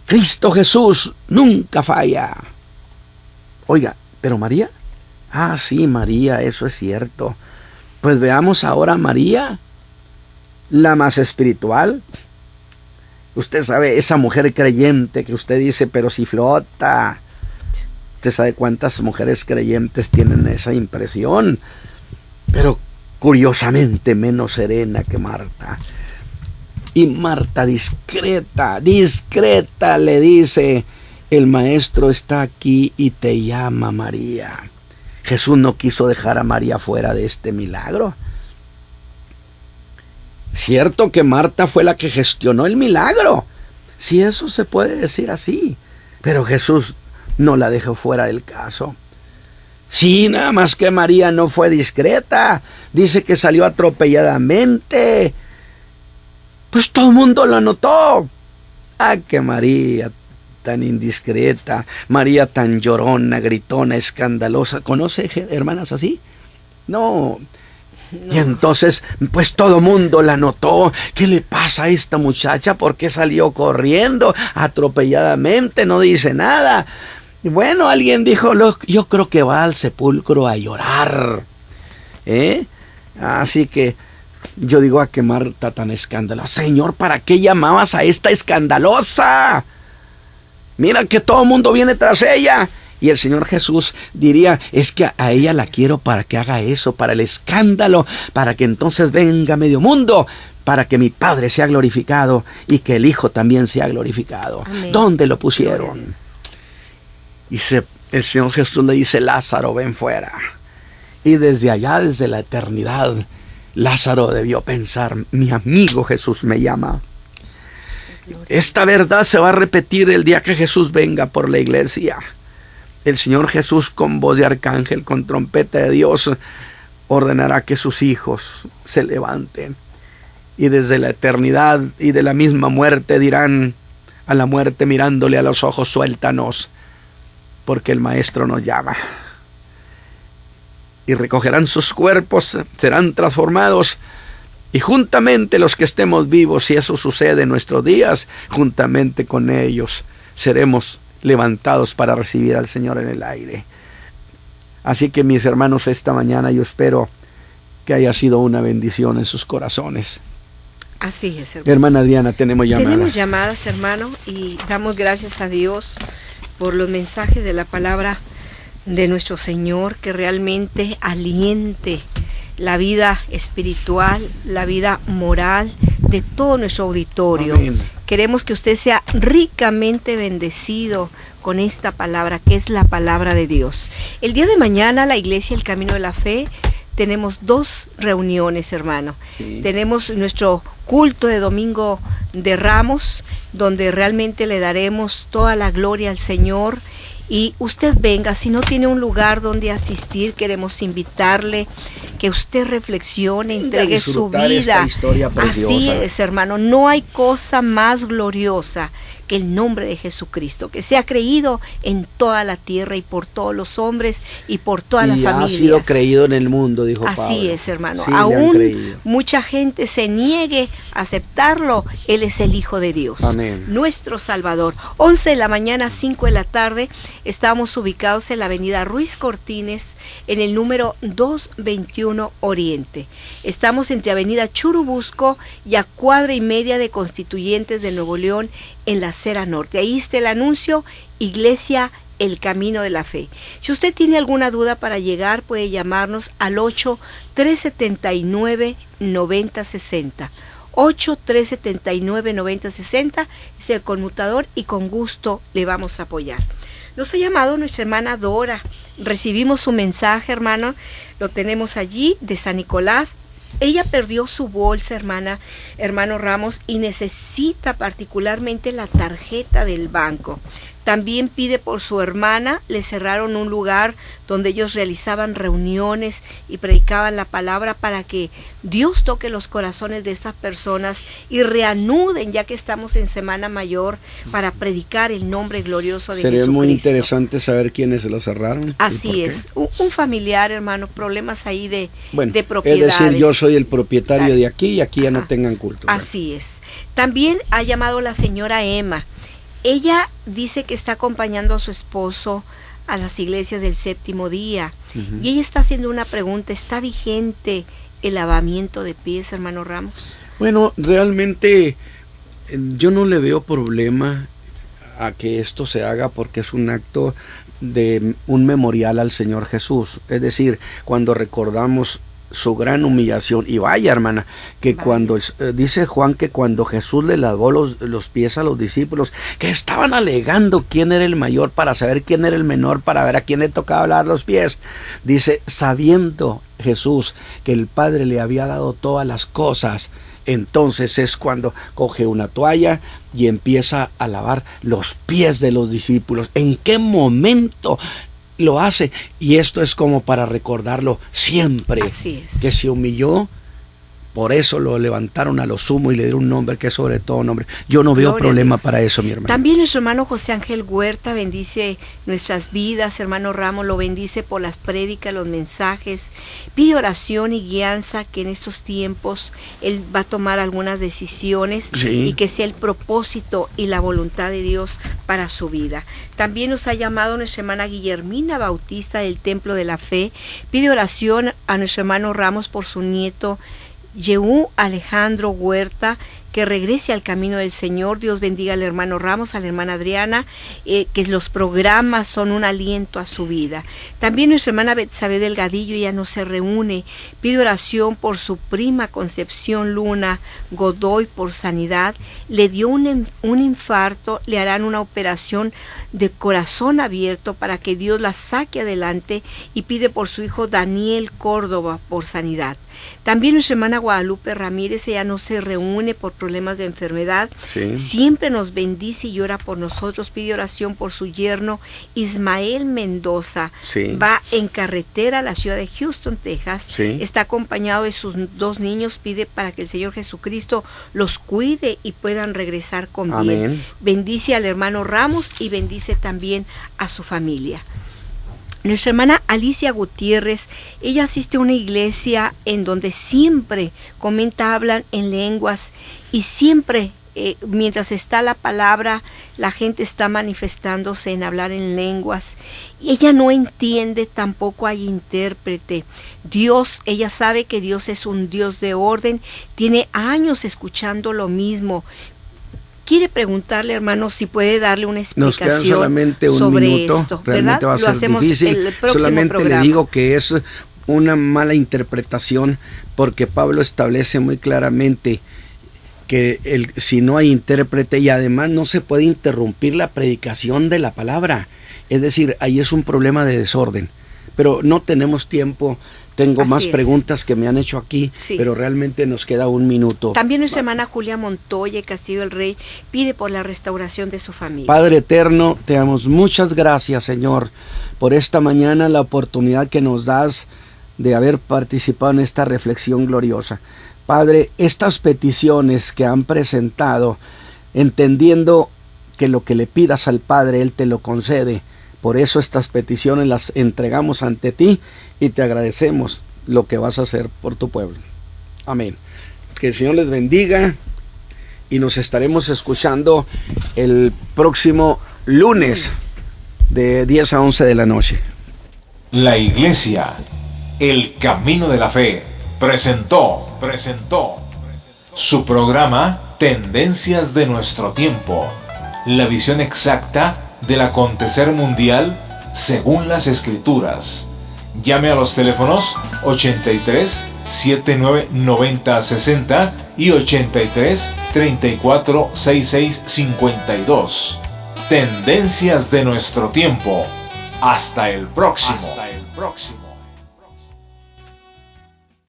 Cristo Jesús nunca falla. Oiga, ¿pero María? Ah, sí, María, eso es cierto. Pues veamos ahora a María, la más espiritual. Usted sabe, esa mujer creyente que usted dice, pero si flota. Usted sabe cuántas mujeres creyentes tienen esa impresión, pero curiosamente menos serena que Marta. Y Marta discreta le dice, el maestro está aquí y te llama María. Jesús no quiso dejar a María fuera de este milagro. Cierto que Marta fue la que gestionó el milagro, si eso se puede decir así, pero Jesús no la dejó fuera del caso. Sí, nada más que María no fue discreta. Dice que salió atropelladamente. Pues todo el mundo lo notó. Ah, que María tan indiscreta, María tan llorona, gritona, escandalosa. ¿Conoce hermanas así? No. Y entonces, pues todo el mundo la notó. ¿Qué le pasa a esta muchacha? ¿Por qué salió corriendo atropelladamente? No dice nada. Y bueno, alguien dijo, yo creo que va al sepulcro a llorar. Así que yo digo, a que Marta tan escandalosa. Señor, ¿para qué llamabas a esta escandalosa? Mira que todo el mundo viene tras ella. Y el Señor Jesús diría, es que a ella la quiero para que haga eso, para el escándalo, para que entonces venga medio mundo, para que mi Padre sea glorificado y que el Hijo también sea glorificado. Amén. ¿Dónde lo pusieron? Y se el Señor Jesús le dice: Lázaro, ven fuera. Y desde allá, desde la eternidad, Lázaro debió pensar: mi amigo Jesús me llama. Esta verdad se va a repetir el día que Jesús venga por la iglesia. El Señor Jesús, con voz de arcángel, con trompeta de Dios, ordenará que sus hijos se levanten. Y desde la eternidad y de la misma muerte dirán a la muerte, mirándole a los ojos: suéltanos, porque el Maestro nos llama. Y recogerán sus cuerpos, serán transformados. Y juntamente los que estemos vivos, si eso sucede en nuestros días, juntamente con ellos seremos levantados para recibir al Señor en el aire. Así que, mis hermanos, esta mañana yo espero que haya sido una bendición en sus corazones. Así es, hermano. Hermana Adriana, tenemos llamadas. Tenemos llamadas, hermano, y damos gracias a Dios por los mensajes de la palabra de nuestro Señor, que realmente aliente la vida espiritual, la vida moral de todo nuestro auditorio. Amén. Queremos que usted sea ricamente bendecido con esta palabra, que es la palabra de Dios. El día de mañana, la Iglesia El Camino de la Fe, tenemos 2 reuniones, hermano. Sí. Tenemos nuestro culto de Domingo de Ramos, donde realmente le daremos toda la gloria al Señor. Y usted venga, si no tiene un lugar donde asistir, queremos invitarle que usted reflexione, entregue su vida. Así es, hermano, no hay cosa más gloriosa que el nombre de Jesucristo, que sea creído en toda la tierra y por todos los hombres y por todas las familias. Y ha sido creído en el mundo, dijo Pablo. Así es, hermano. Sí, aún mucha gente se niegue a aceptarlo, Él es el Hijo de Dios. Amén. Nuestro Salvador. 11 de la mañana, 5 de la tarde, estamos ubicados en la avenida Ruiz Cortines, en el número 221 Oriente. Estamos entre avenida Churubusco y a 1.5 cuadras de Constituyentes de Nuevo León, en la acera norte. Ahí está el anuncio: Iglesia El Camino de la Fe. Si usted tiene alguna duda para llegar, puede llamarnos al 8-379-9060. 8-379-9060 es el conmutador y con gusto le vamos a apoyar. Nos ha llamado nuestra hermana Dora. Recibimos su mensaje, hermano. Lo tenemos allí, de San Nicolás. Ella perdió su bolsa, hermano Ramos, y necesita particularmente la tarjeta del banco. También pide por su hermana. Le cerraron un lugar donde ellos realizaban reuniones y predicaban la palabra, para que Dios toque los corazones de estas personas y reanuden, ya que estamos en Semana Mayor, para predicar el nombre glorioso de Jesucristo. Sería muy interesante saber quiénes se lo cerraron. Así es, un familiar, hermano, problemas ahí de propiedades. Es decir, yo soy el propietario, claro, de aquí, y aquí ya no tengan culto. Así es. También ha llamado la señora Emma. Ella dice que está acompañando a su esposo a las iglesias del Séptimo Día. Y ella está haciendo una pregunta: ¿está vigente el lavamiento de pies, hermano Ramos? Bueno, realmente yo no le veo problema a que esto se haga, porque es un acto de un memorial al Señor Jesús. Es decir, cuando recordamos su gran humillación. Y vaya, hermana, que cuando dice Juan que cuando Jesús le lavó los pies a los discípulos, que estaban alegando quién era el mayor para saber quién era el menor, para ver a quién le tocaba lavar los pies, dice: sabiendo Jesús que el Padre le había dado todas las cosas, entonces es cuando coge una toalla y empieza a lavar los pies de los discípulos. ¿En qué momento lo hace? Y esto es como para recordarlo siempre. Así es. Que se humilló, por eso lo levantaron a lo sumo y le dieron un nombre que es sobre todo nombre. Yo no veo problema para eso, mi hermano. También nuestro hermano José Ángel Huerta bendice nuestras vidas. Hermano Ramos lo bendice por las prédicas, los mensajes. Pide oración y guianza, que en estos tiempos él va a tomar algunas decisiones, sí, y que sea el propósito y la voluntad de Dios para su vida. También nos ha llamado nuestra hermana Guillermina Bautista del Templo de la Fe. Pide oración a nuestro hermano Ramos por su nieto Yehú Alejandro Huerta, que regrese al camino del Señor. Dios bendiga al hermano Ramos, a la hermana Adriana, que los programas son un aliento a su vida. También nuestra hermana Betsabe Delgadillo, ella no se reúne, pide oración por su prima Concepción Luna Godoy por sanidad. Le dio un infarto, le harán una operación de corazón abierto para que Dios la saque adelante, y pide por su hijo Daniel Córdoba por sanidad. También nuestra hermana Guadalupe Ramírez, ella no se reúne por problemas de enfermedad, Sí. siempre nos bendice y ora por nosotros, pide oración por su yerno Ismael Mendoza. Sí. Va en carretera a la ciudad de Houston, Texas, Sí. está acompañado de sus 2 niños, pide para que el Señor Jesucristo los cuide y puedan regresar con bien. Amén. Bendice al hermano Ramos y bendice también a su familia. Nuestra hermana Alicia Gutiérrez, ella asiste a una iglesia en donde siempre hablan en lenguas, y siempre mientras está la palabra, la gente está manifestándose en hablar en lenguas. Y ella no entiende, tampoco hay intérprete. Ella sabe que Dios es un Dios de orden, tiene años escuchando lo mismo. Quiere preguntarle, hermano, si puede darle una Nos queda explicación solamente un sobre minuto, esto, realmente ¿verdad? va a Lo ser hacemos difícil. el próximo Solamente programa. le digo que es una mala interpretación, porque Pablo establece muy claramente que si no hay intérprete, y además no se puede interrumpir la predicación de la palabra. Es decir, ahí es un problema de desorden. Pero no tenemos tiempo. Tengo Así más es. preguntas que me han hecho aquí, Sí. pero realmente nos queda un minuto. También nuestra hermana Julia Montoya Castillo del Rey pide por la restauración de su familia. Padre eterno, te damos muchas gracias, Señor, por esta mañana, la oportunidad que nos das de haber participado en esta reflexión gloriosa. Padre, estas peticiones que han presentado, entendiendo que lo que le pidas al Padre, Él te lo concede. Por eso estas peticiones las entregamos ante ti y te agradecemos lo que vas a hacer por tu pueblo. Amén. Que el Señor les bendiga y nos estaremos escuchando el próximo lunes de 10 a 11 de la noche. La Iglesia, el Camino de la Fe, presentó su programa Tendencias de nuestro tiempo, la visión exacta del acontecer mundial según las Escrituras. Llame a los teléfonos 83 79 90 60 y 83 34 66 52. Tendencias de nuestro tiempo. Hasta el próximo.